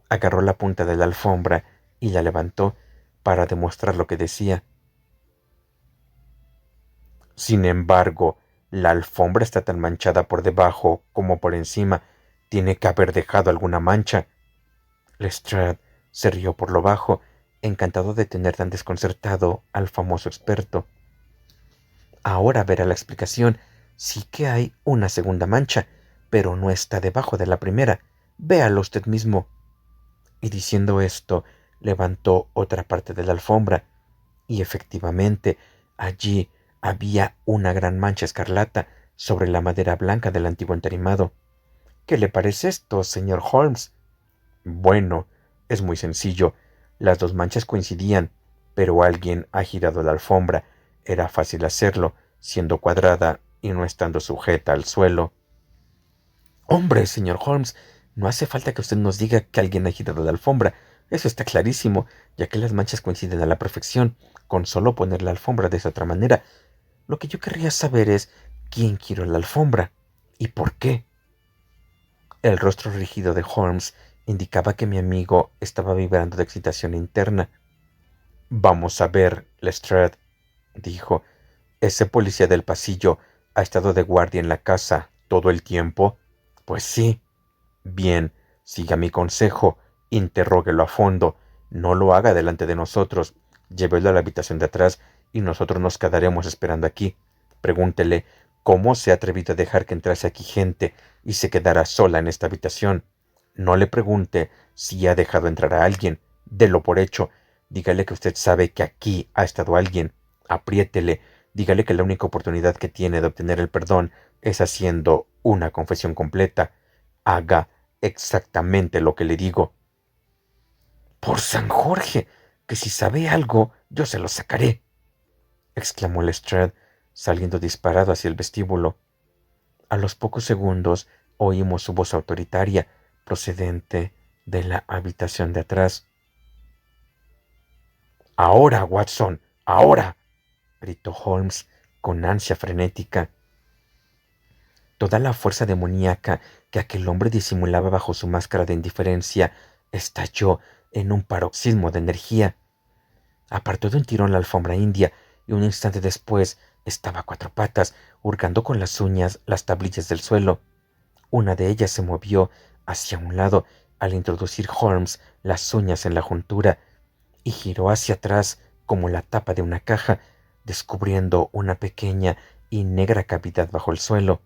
Agarró la punta de la alfombra y la levantó para demostrar lo que decía. Sin embargo, la alfombra está tan manchada por debajo como por encima. Tiene que haber dejado alguna mancha. Lestrade se rió por lo bajo, encantado de tener tan desconcertado al famoso experto. Ahora verá la explicación. Sí que hay una segunda mancha, pero no está debajo de la primera. Véalo usted mismo. Y diciendo esto, levantó otra parte de la alfombra, y efectivamente allí había una gran mancha escarlata sobre la madera blanca del antiguo entarimado. ¿Qué le parece esto, señor Holmes? Bueno, es muy sencillo. Las dos manchas coincidían, pero alguien ha girado la alfombra. Era fácil hacerlo, siendo cuadrada y no estando sujeta al suelo. Hombre, señor Holmes, no hace falta que usted nos diga que alguien ha girado la alfombra. Eso está clarísimo, ya que las manchas coinciden a la perfección, con solo poner la alfombra de esa otra manera. Lo que yo querría saber es quién giró la alfombra y por qué. El rostro rígido de Holmes indicaba que mi amigo estaba vibrando de excitación interna. Vamos a ver, Lestrade, dijo. ¿Ese policía del pasillo ha estado de guardia en la casa todo el tiempo? Pues sí. Bien, siga mi consejo, interróguelo a fondo, no lo haga delante de nosotros, llévelo a la habitación de atrás y nosotros nos quedaremos esperando aquí. Pregúntele cómo se ha atrevido a dejar que entrase aquí gente y se quedara sola en esta habitación. No le pregunte si ha dejado entrar a alguien, délo por hecho, dígale que usted sabe que aquí ha estado alguien, apriétele, dígale que la única oportunidad que tiene de obtener el perdón es haciendo una confesión completa. Haga exactamente lo que le digo. Por San Jorge, que si sabe algo, yo se lo sacaré, exclamó Lestrade, saliendo disparado hacia el vestíbulo. A los pocos segundos oímos su voz autoritaria, procedente de la habitación de atrás. Ahora, Watson, ahora, gritó Holmes con ansia frenética. Toda la fuerza demoníaca que aquel hombre disimulaba bajo su máscara de indiferencia estalló en un paroxismo de energía. Apartó de un tirón la alfombra india y un instante después estaba a cuatro patas, hurgando con las uñas las tablillas del suelo. Una de ellas se movió hacia un lado al introducir Holmes las uñas en la juntura y giró hacia atrás como la tapa de una caja, descubriendo una pequeña y negra cavidad bajo el suelo.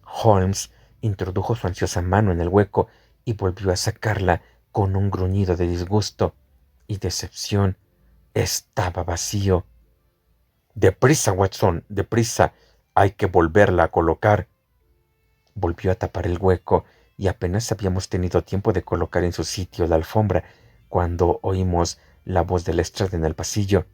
Holmes introdujo su ansiosa mano en el hueco y volvió a sacarla con un gruñido de disgusto y decepción. Estaba vacío. Deprisa, Watson, deprisa. Hay que volverla a colocar. Volvió a tapar el hueco y apenas habíamos tenido tiempo de colocar en su sitio la alfombra cuando oímos la voz de Lestrade en el pasillo.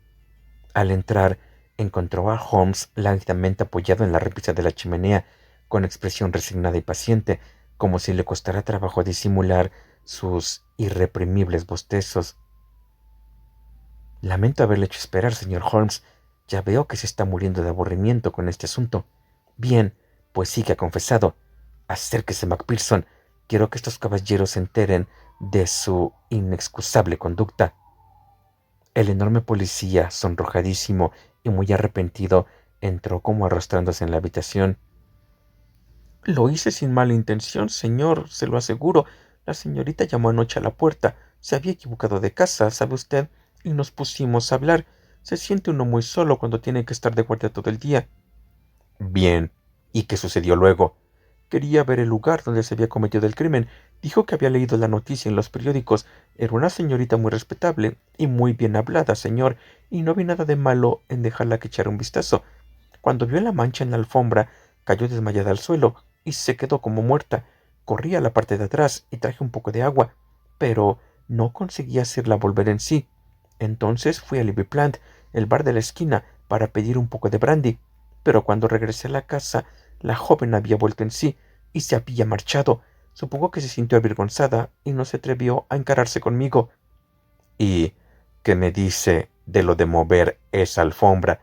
Al entrar, encontró a Holmes lánguidamente apoyado en la repisa de la chimenea, con expresión resignada y paciente, como si le costara trabajo disimular sus irreprimibles bostezos. Lamento haberle hecho esperar, señor Holmes. Ya veo que se está muriendo de aburrimiento con este asunto. Bien, pues sí que ha confesado. Acérquese, Macpherson. Quiero que estos caballeros se enteren de su inexcusable conducta. El enorme policía, sonrojadísimo y muy arrepentido, entró como arrastrándose en la habitación. Lo hice sin mala intención, señor, se lo aseguro. La señorita llamó anoche a la puerta. Se había equivocado de casa, ¿sabe usted? Y nos pusimos a hablar. Se siente uno muy solo cuando tiene que estar de guardia todo el día. Bien. ¿Y qué sucedió luego? Quería ver el lugar donde se había cometido el crimen. Dijo que había leído la noticia en los periódicos. Era una señorita muy respetable y muy bien hablada, señor, y no vi nada de malo en dejarla que echara un vistazo. Cuando vio la mancha en la alfombra, cayó desmayada al suelo y se quedó como muerta. Corrí a la parte de atrás y traje un poco de agua, pero no conseguí hacerla volver en sí. Entonces fui a Libby Plant, el bar de la esquina, para pedir un poco de brandy, pero cuando regresé a la casa, la joven había vuelto en sí y se había marchado. Supongo que se sintió avergonzada y no se atrevió a encararse conmigo. ¿Y qué me dice de lo de mover esa alfombra?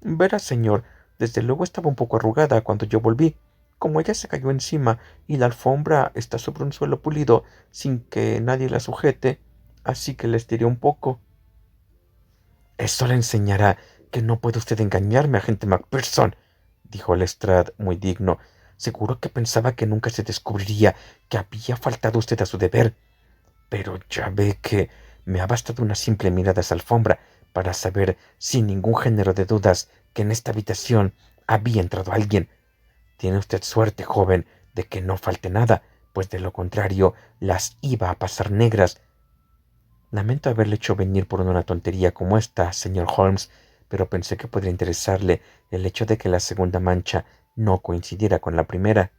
Verá, señor, desde luego estaba un poco arrugada cuando yo volví. Como ella se cayó encima y la alfombra está sobre un suelo pulido sin que nadie la sujete, así que la estiré un poco. Eso le enseñará que no puede usted engañarme, agente Macpherson, dijo Lestrade muy digno. Seguro que pensaba que nunca se descubriría que había faltado usted a su deber. Pero ya ve que me ha bastado una simple mirada a esa alfombra para saber sin ningún género de dudas que en esta habitación había entrado alguien. Tiene usted suerte, joven, de que no falte nada, pues de lo contrario las iba a pasar negras. Lamento haberle hecho venir por una tontería como esta, señor Holmes, pero pensé que podría interesarle el hecho de que la segunda mancha no coincidiera con la primera.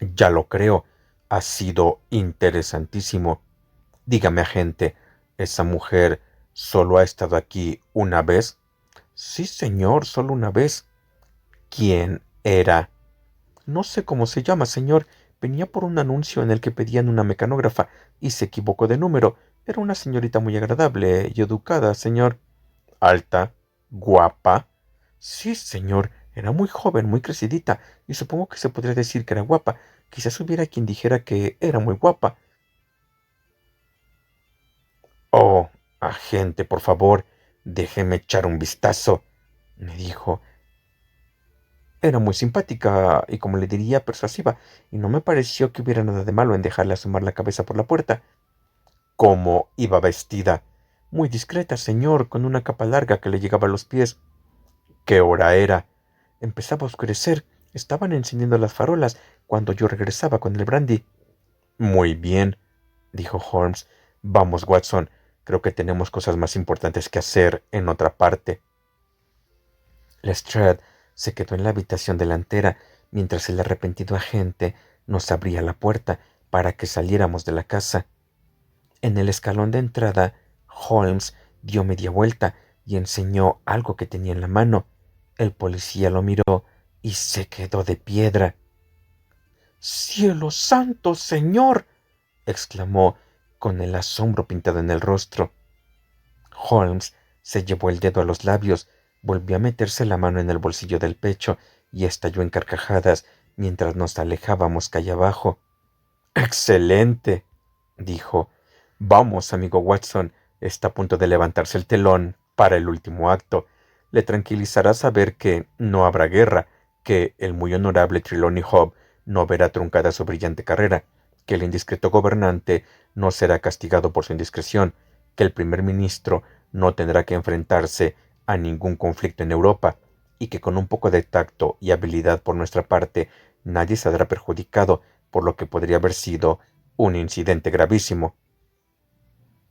Ya lo creo. Ha sido interesantísimo. Dígame, agente, ¿esa mujer solo ha estado aquí una vez? Sí, señor, solo una vez. ¿Quién era? No sé cómo se llama, señor. Venía por un anuncio en el que pedían una mecanógrafa y se equivocó de número. Era una señorita muy agradable y educada, señor. ¿Alta? ¿Guapa? Sí, señor. Era muy joven, muy crecidita, y supongo que se podría decir que era guapa. Quizás hubiera quien dijera que era muy guapa. Oh, agente, por favor, déjeme echar un vistazo, me dijo. Era muy simpática y, como le diría, persuasiva, y no me pareció que hubiera nada de malo en dejarle asomar la cabeza por la puerta. ¿Cómo iba vestida? Muy discreta, señor, con una capa larga que le llegaba a los pies. ¿Qué hora era? Empezaba a oscurecer. Estaban encendiendo las farolas cuando yo regresaba con el brandy. Muy bien, dijo Holmes. Vamos, Watson. Creo que tenemos cosas más importantes que hacer en otra parte. Lestrade se quedó en la habitación delantera mientras el arrepentido agente nos abría la puerta para que saliéramos de la casa. En el escalón de entrada, Holmes dio media vuelta y enseñó algo que tenía en la mano. El policía lo miró y se quedó de piedra. ¡Cielo santo, señor! Exclamó con el asombro pintado en el rostro. Holmes se llevó el dedo a los labios, volvió a meterse la mano en el bolsillo del pecho y estalló en carcajadas mientras nos alejábamos calle abajo. ¡Excelente!, dijo. Vamos, amigo Watson, está a punto de levantarse el telón para el último acto. Le tranquilizará saber que no habrá guerra, que el muy honorable Trelawney Hobb no verá truncada su brillante carrera, que el indiscreto gobernante no será castigado por su indiscreción, que el primer ministro no tendrá que enfrentarse a ningún conflicto en Europa, y que con un poco de tacto y habilidad por nuestra parte nadie saldrá perjudicado por lo que podría haber sido un incidente gravísimo.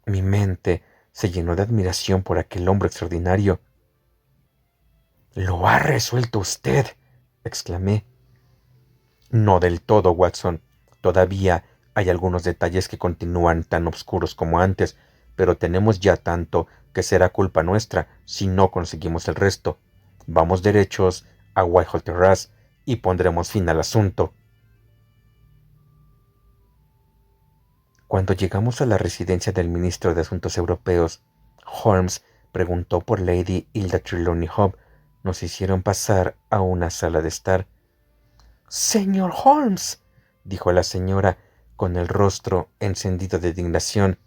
Mi mente se llenó de admiración por aquel hombre extraordinario. «¡Lo ha resuelto usted!», exclamé. No del todo, Watson. Todavía hay algunos detalles que continúan tan oscuros como antes, pero tenemos ya tanto que será culpa nuestra si no conseguimos el resto. Vamos derechos a Whitehall Terrace y pondremos fin al asunto. Cuando llegamos a la residencia del ministro de Asuntos Europeos, Holmes preguntó por Lady Hilda Trelawney Hobb. Nos hicieron pasar a una sala de estar. Señor Holmes, dijo la señora, con el rostro encendido de indignación.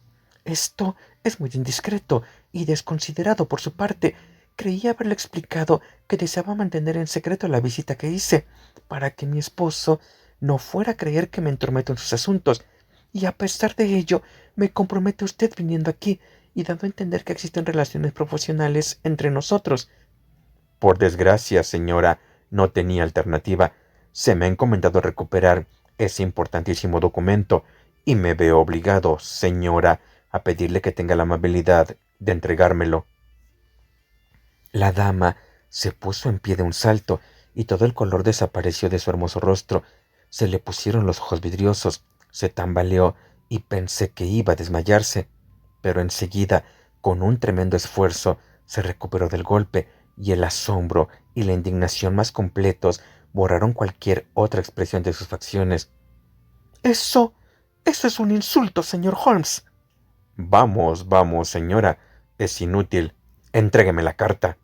esto es muy indiscreto y desconsiderado por su parte. Creí haberle explicado que deseaba mantener en secreto la visita que hice, para que mi esposo no fuera a creer que me entrometo en sus asuntos. Y a pesar de ello, me compromete usted viniendo aquí y dando a entender que existen relaciones profesionales entre nosotros. Por desgracia, señora, no tenía alternativa. Se me ha encomendado recuperar ese importantísimo documento y me veo obligado, señora, a pedirle que tenga la amabilidad de entregármelo. La dama se puso en pie de un salto y todo el color desapareció de su hermoso rostro. Se le pusieron los ojos vidriosos, se tambaleó y pensé que iba a desmayarse. Pero enseguida, con un tremendo esfuerzo, se recuperó del golpe y el asombro y la indignación más completos borraron cualquier otra expresión de sus facciones. Eso es un insulto, señor Holmes. Vamos, vamos, señora, es inútil. Entrégueme la carta.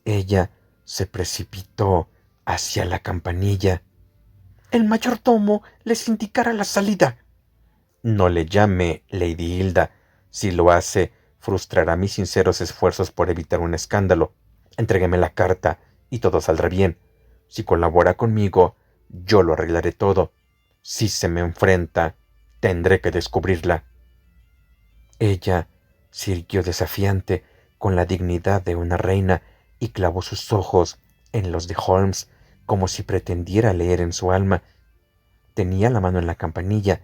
Ella se precipitó hacia la campanilla. El mayordomo les indicará la salida. No le llame Lady Hilda. Si lo hace, frustrará mis sinceros esfuerzos por evitar un escándalo. Entrégueme la carta y todo saldrá bien. Si colabora conmigo, yo lo arreglaré todo. Si se me enfrenta, tendré que descubrirla. Ella siguió desafiante, con la dignidad de una reina, y clavó sus ojos en los de Holmes, como si pretendiera leer en su alma. Tenía la mano en la campanilla,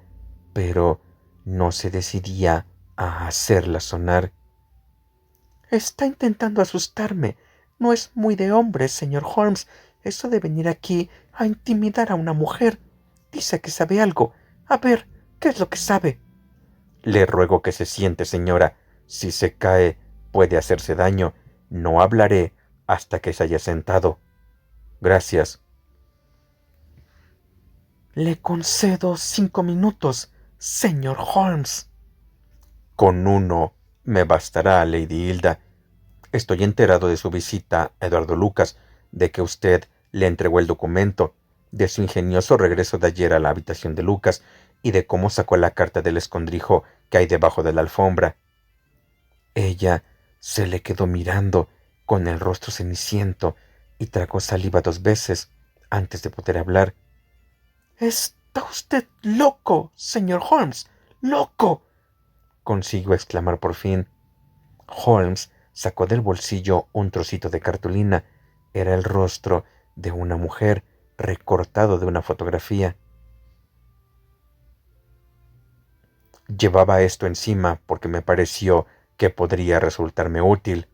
pero no se decidía a hacerla sonar. Está intentando asustarme. No es muy de hombre, señor Holmes, eso de venir aquí a intimidar a una mujer. Dice que sabe algo. A ver, ¿qué es lo que sabe? Le ruego que se siente, señora. Si se cae, puede hacerse daño. No hablaré hasta que se haya sentado. Gracias. Le concedo 5 minutos, señor Holmes. Con uno me bastará, Lady Hilda. Estoy enterado de su visita a Eduardo Lucas, de que usted le entregó el documento, de su ingenioso regreso de ayer a la habitación de Lucas y de cómo sacó la carta del escondrijo que hay debajo de la alfombra. Ella se le quedó mirando con el rostro ceniciento y tragó saliva 2 veces antes de poder hablar. Está usted loco, señor Holmes, loco, consiguió exclamar por fin. Holmes sacó del bolsillo un trocito de cartulina. Era el rostro de una mujer recortado de una fotografía. Llevaba esto encima porque me pareció que podría resultarme útil,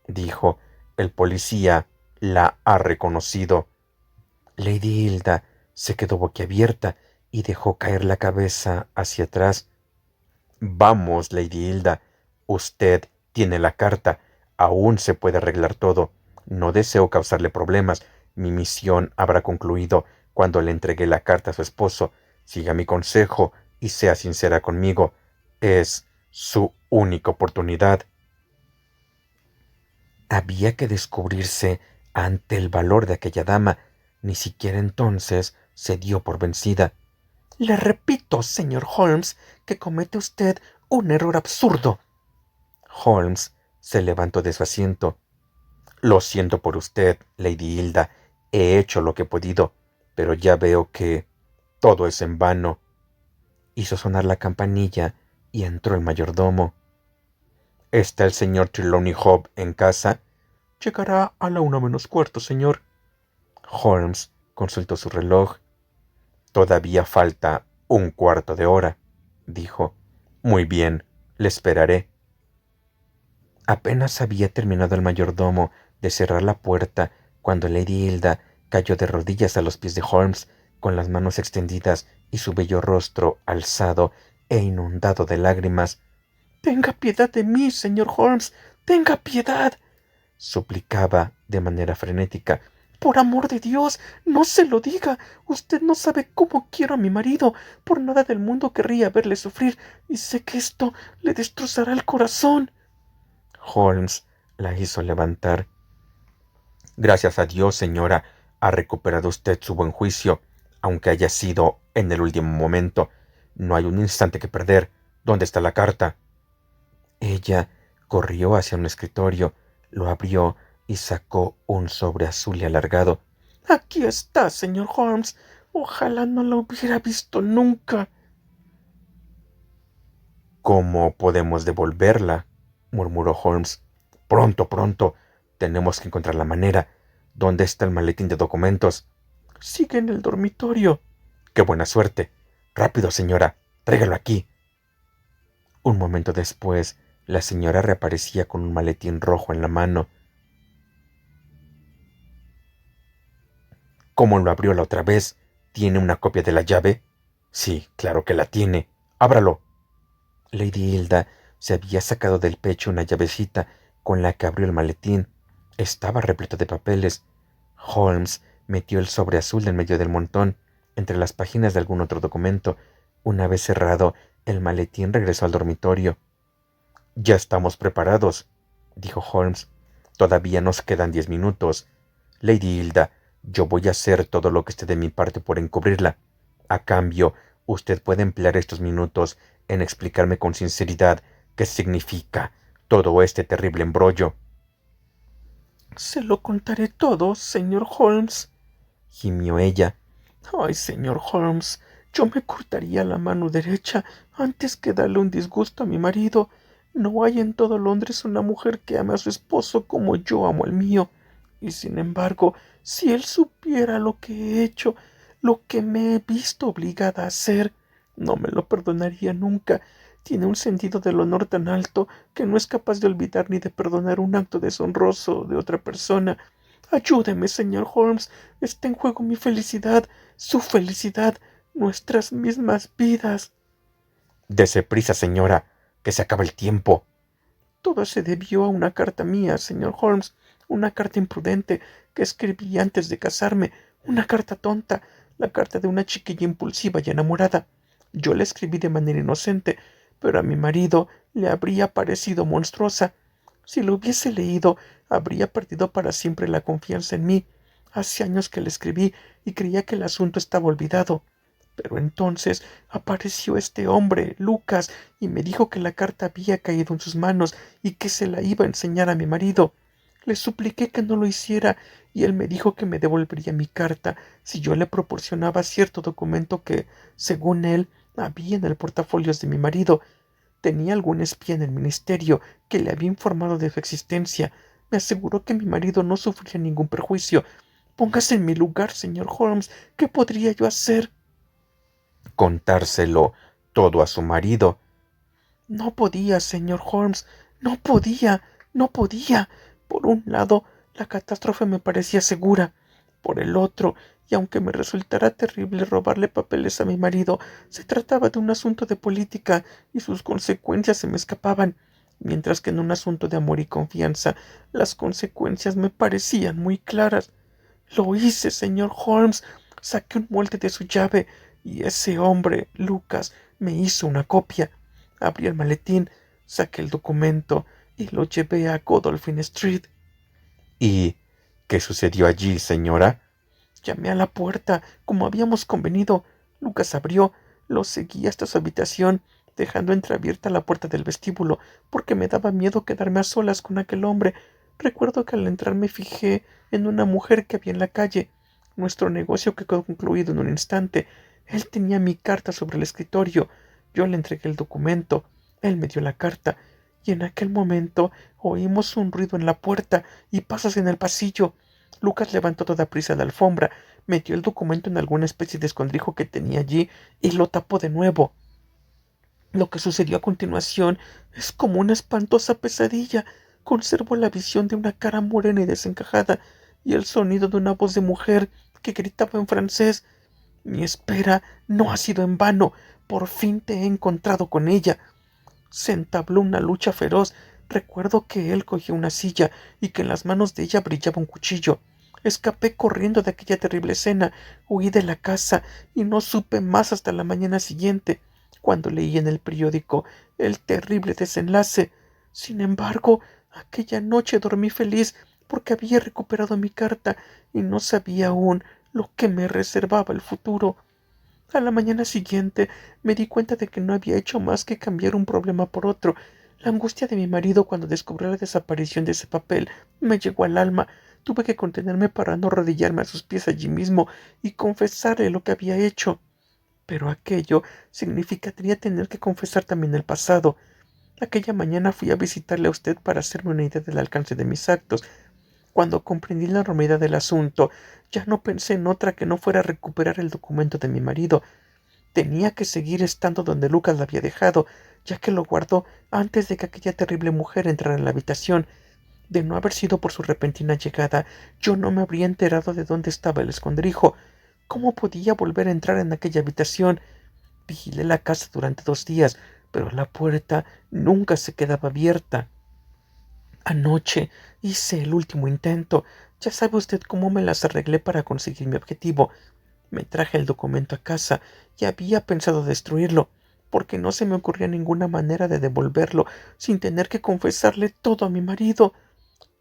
dijo. El policía la ha reconocido. Lady Hilda se quedó boquiabierta y dejó caer la cabeza hacia atrás. Vamos, Lady Hilda, usted tiene la carta. Aún se puede arreglar todo. No deseo causarle problemas. Mi misión habrá concluido cuando le entregué la carta a su esposo. Siga mi consejo y sea sincera conmigo. Es su única oportunidad. Había que descubrirse ante el valor de aquella dama. Ni siquiera entonces se dio por vencida. Le repito, señor Holmes, que comete usted un error absurdo. Holmes se levantó de su asiento. Lo siento por usted, Lady Hilda. He hecho lo que he podido, pero ya veo que todo es en vano. Hizo sonar la campanilla y entró el mayordomo. ¿Está el señor Trelawney Hobb en casa? Llegará a la 1:15, señor. Holmes consultó su reloj. Todavía falta un cuarto de hora, dijo. Muy bien, le esperaré. Apenas había terminado el mayordomo de cerrar la puerta cuando Lady Hilda cayó de rodillas a los pies de Holmes, con las manos extendidas y su bello rostro alzado e inundado de lágrimas. Tenga piedad de mí, señor Holmes, tenga piedad, suplicaba de manera frenética. Por amor de Dios, no se lo diga. Usted no sabe cómo quiero a mi marido. Por nada del mundo querría verle sufrir, y sé que esto le destrozará el corazón. Holmes la hizo levantar. Gracias a Dios, señora, ha recuperado usted su buen juicio, aunque haya sido en el último momento. No hay un instante que perder. ¿Dónde está la carta? Ella corrió hacia un escritorio, lo abrió y sacó un sobre azul y alargado. Aquí está, señor Holmes. Ojalá no lo hubiera visto nunca. ¿Cómo podemos devolverla? Murmuró Holmes. Pronto, pronto. Tenemos que encontrar la manera. ¿Dónde está el maletín de documentos? Sigue en el dormitorio. ¡Qué buena suerte! Rápido, señora. Tráigalo aquí. Un momento después, la señora reaparecía con un maletín rojo en la mano. ¿Cómo lo abrió la otra vez? ¿Tiene una copia de la llave? Sí, claro que la tiene. Ábralo. Lady Hilda se había sacado del pecho una llavecita con la que abrió el maletín. Estaba repleto de papeles. Holmes metió el sobre azul en medio del montón, entre las páginas de algún otro documento. Una vez cerrado, el maletín regresó al dormitorio. Ya estamos preparados, dijo Holmes. Todavía nos quedan 10 minutos. Lady Hilda, yo voy a hacer todo lo que esté de mi parte por encubrirla. A cambio, usted puede emplear estos minutos en explicarme con sinceridad qué significa todo este terrible embrollo. Se lo contaré todo, señor Holmes, gimió ella. Ay, señor Holmes, yo me cortaría la mano derecha antes que darle un disgusto a mi marido. No hay en todo Londres una mujer que ame a su esposo como yo amo al mío. Y sin embargo, si él supiera lo que he hecho, lo que me he visto obligada a hacer, no me lo perdonaría nunca. Tiene un sentido del honor tan alto que no es capaz de olvidar ni de perdonar un acto deshonroso de otra persona. Ayúdeme, señor Holmes. Está en juego mi felicidad, su felicidad, nuestras mismas vidas. Dese prisa, señora, que se acaba el tiempo. Todo se debió a una carta mía, señor Holmes, una carta imprudente que escribí antes de casarme, una carta tonta, la carta de una chiquilla impulsiva y enamorada. Yo la escribí de manera inocente, pero a mi marido le habría parecido monstruosa. Si lo hubiese leído, habría perdido para siempre la confianza en mí. Hace años que le escribí y creía que el asunto estaba olvidado. Pero entonces apareció este hombre, Lucas, y me dijo que la carta había caído en sus manos y que se la iba a enseñar a mi marido. Le supliqué que no lo hiciera y él me dijo que me devolvería mi carta si yo le proporcionaba cierto documento que, según él, había en el portafolios de mi marido. Tenía algún espía en el ministerio que le había informado de su existencia. Me aseguró que mi marido no sufría ningún perjuicio. Póngase en mi lugar, señor Holmes. ¿Qué podría yo hacer? Contárselo todo a su marido. No podía, señor Holmes. No podía. No podía. Por un lado, la catástrofe me parecía segura. Por el otro, y aunque me resultara terrible robarle papeles a mi marido, se trataba de un asunto de política y sus consecuencias se me escapaban, mientras que en un asunto de amor y confianza las consecuencias me parecían muy claras. Lo hice, señor Holmes. Saqué un molde de su llave y ese hombre, Lucas, me hizo una copia. Abrí el maletín, saqué el documento y lo llevé a Godolphin Street. ¿Y qué sucedió allí, señora? Llamé a la puerta, como habíamos convenido. Lucas abrió, lo seguí hasta su habitación, dejando entreabierta la puerta del vestíbulo, porque me daba miedo quedarme a solas con aquel hombre. Recuerdo que al entrar me fijé en una mujer que había en la calle. Nuestro negocio quedó concluido en un instante. Él tenía mi carta sobre el escritorio. Yo le entregué el documento. Él me dio la carta. Y en aquel momento oímos un ruido en la puerta y pasos en el pasillo. Lucas levantó toda prisa la alfombra, metió el documento en alguna especie de escondrijo que tenía allí y lo tapó de nuevo. Lo que sucedió a continuación es como una espantosa pesadilla. Conservo la visión de una cara morena y desencajada y el sonido de una voz de mujer que gritaba en francés. Mi espera no ha sido en vano. Por fin te he encontrado con ella. Se entabló una lucha feroz. Recuerdo que él cogió una silla y que en las manos de ella brillaba un cuchillo. Escapé corriendo de aquella terrible escena, huí de la casa y no supe más hasta la mañana siguiente, cuando leí en el periódico el terrible desenlace. Sin embargo, Aquella noche dormí feliz porque había recuperado mi carta y no sabía aún lo que me reservaba el futuro. A la mañana siguiente me di cuenta de que no había hecho más que cambiar un problema por otro. La angustia de mi marido cuando descubrió la desaparición de ese papel me llegó al alma. Tuve que contenerme para no arrodillarme a sus pies allí mismo y confesarle lo que había hecho. Pero aquello significaría tener que confesar también el pasado. Aquella mañana fui a visitarle a usted para hacerme una idea del alcance de mis actos. Cuando comprendí la enormidad del asunto, ya no pensé en otra que no fuera recuperar el documento de mi marido. Tenía que seguir estando donde Lucas la había dejado, ya que lo guardó antes de que aquella terrible mujer entrara en la habitación. De no haber sido por su repentina llegada, yo no me habría enterado de dónde estaba el escondrijo. ¿Cómo podía volver a entrar en aquella habitación? Vigilé la casa durante 2 días, pero la puerta nunca se quedaba abierta. Anoche hice el último intento. Ya sabe usted cómo me las arreglé para conseguir mi objetivo. Me traje el documento a casa y había pensado destruirlo, porque no se me ocurría ninguna manera de devolverlo sin tener que confesarle todo a mi marido.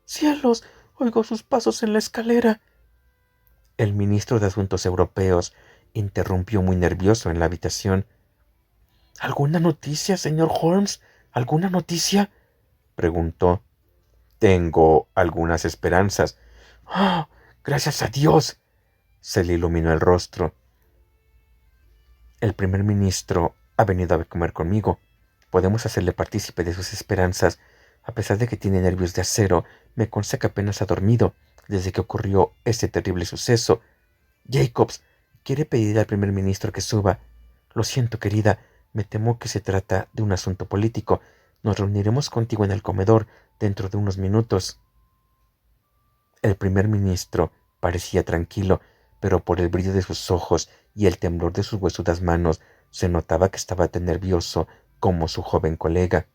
¡Cielos! Oigo sus pasos en la escalera. El ministro de Asuntos Europeos interrumpió muy nervioso en la habitación. ¿Alguna noticia, señor Holmes? ¿Alguna noticia? Preguntó. Tengo algunas esperanzas. ¡Ah! ¡Gracias a Dios! Se le iluminó el rostro. El primer ministro ha venido a comer conmigo. Podemos hacerle partícipe de sus esperanzas. A pesar de que tiene nervios de acero, me consta que apenas ha dormido desde que ocurrió este terrible suceso. Jacobs quiere pedir al primer ministro que suba. Lo siento, querida, me temo que se trata de un asunto político. Nos reuniremos contigo en el comedor dentro de unos minutos. El primer ministro parecía tranquilo, pero por el brillo de sus ojos y el temblor de sus huesudas manos se notaba que estaba tan nervioso como su joven colega.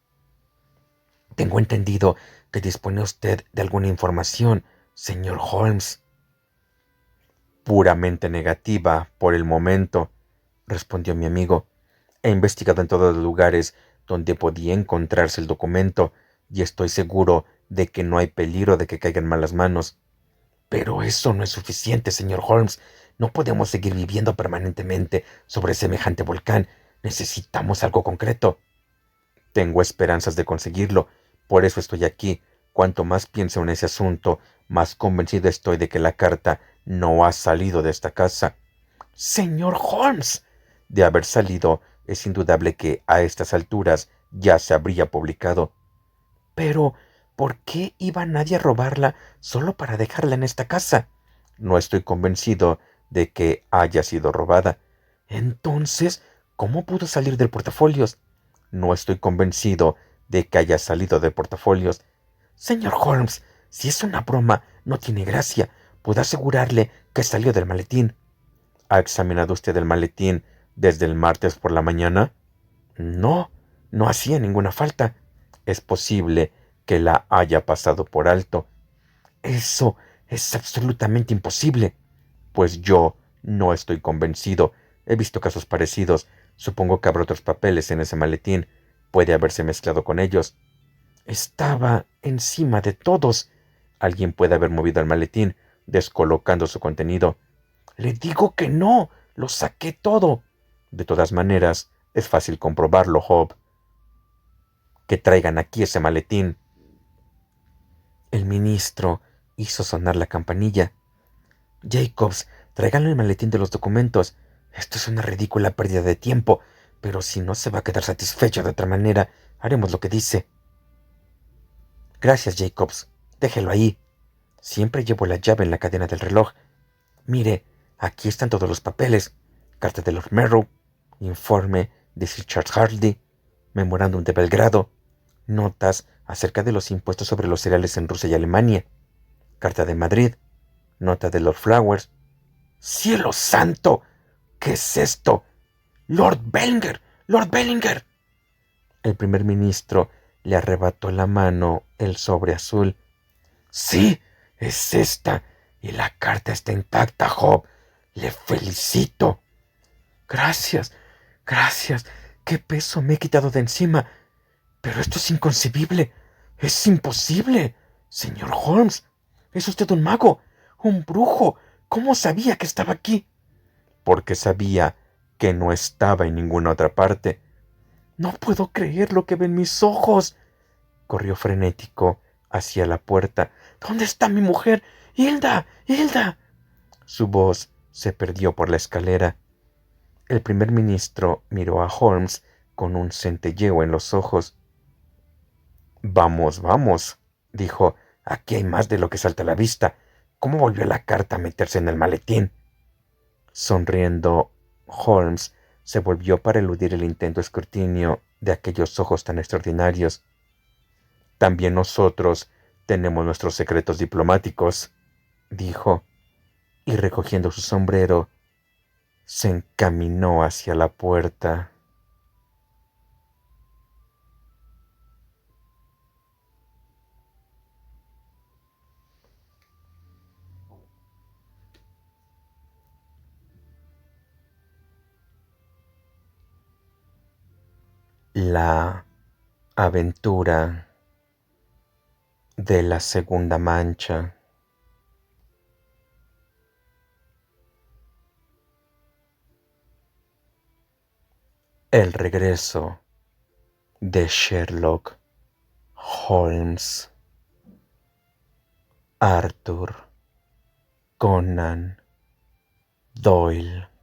Tengo entendido que dispone usted de alguna información, señor Holmes. Puramente negativa, por el momento, respondió mi amigo. He investigado en todos los lugares donde podía encontrarse el documento y estoy seguro de que no hay peligro de que caiga en malas manos. Pero eso no es suficiente, señor Holmes. No podemos seguir viviendo permanentemente sobre semejante volcán. Necesitamos algo concreto. Tengo esperanzas de conseguirlo. Por eso estoy aquí. Cuanto más pienso en ese asunto, más convencido estoy de que la carta no ha salido de esta casa. Señor Holmes, de haber salido, es indudable que a estas alturas ya se habría publicado. Pero, ¿por qué iba nadie a robarla solo para dejarla en esta casa? No estoy convencido de que haya sido robada. Entonces, ¿cómo pudo salir del portafolios? No estoy convencido de que haya salido del portafolios. Señor Holmes, si es una broma, no tiene gracia. Puedo asegurarle que salió del maletín. ¿Ha examinado usted el maletín desde el martes por la mañana? No, no hacía ninguna falta. Es posible que la haya pasado por alto. Eso es absolutamente imposible. Pues yo no estoy convencido. He visto casos parecidos. Supongo que habrá otros papeles en ese maletín. Puede haberse mezclado con ellos. Estaba encima de todos. Alguien puede haber movido el maletín, descolocando su contenido. Le digo que no. Lo saqué todo. De todas maneras, es fácil comprobarlo, Job. Que traigan aquí ese maletín. El ministro hizo sonar la campanilla. Jacobs, tráiganle el maletín de los documentos. Esto es una ridícula pérdida de tiempo, pero si no se va a quedar satisfecho de otra manera, haremos lo que dice. Gracias, Jacobs. Déjelo ahí. Siempre llevo la llave en la cadena del reloj. Mire, aquí están todos los papeles. Carta de Lord Merrow, informe de Sir Charles Hardy, memorándum de Belgrado, notas acerca de los impuestos sobre los cereales en Rusia y Alemania, carta de Madrid, nota de Lord Flowers. ¡Cielo santo! ¿Qué es esto? ¡Lord Bellinger! ¡Lord Bellinger! El primer ministro le arrebató la mano el sobre azul. Sí, es esta, y la carta está intacta, Job. Le felicito. Gracias, gracias. Qué peso me he quitado de encima. Pero esto es inconcebible. Es imposible. Señor Holmes, es usted un mago, un brujo. ¿Cómo sabía que estaba aquí? Porque sabía que no estaba en ninguna otra parte. No puedo creer lo que ven mis ojos. Corrió frenético hacia la puerta. ¿Dónde está mi mujer? ¡Hilda! ¡Hilda! Su voz se perdió por la escalera. El primer ministro miró a Holmes con un centelleo en los ojos. Vamos, vamos, dijo. Aquí hay más de lo que salta a la vista. ¿Cómo volvió la carta a meterse en el maletín? Sonriendo, Holmes se volvió para eludir el intento escrutinio de aquellos ojos tan extraordinarios. También nosotros tenemos nuestros secretos diplomáticos, dijo, y recogiendo su sombrero, se encaminó hacia la puerta. La aventura de la Segunda Mancha. El regreso de Sherlock Holmes. Arthur Conan Doyle.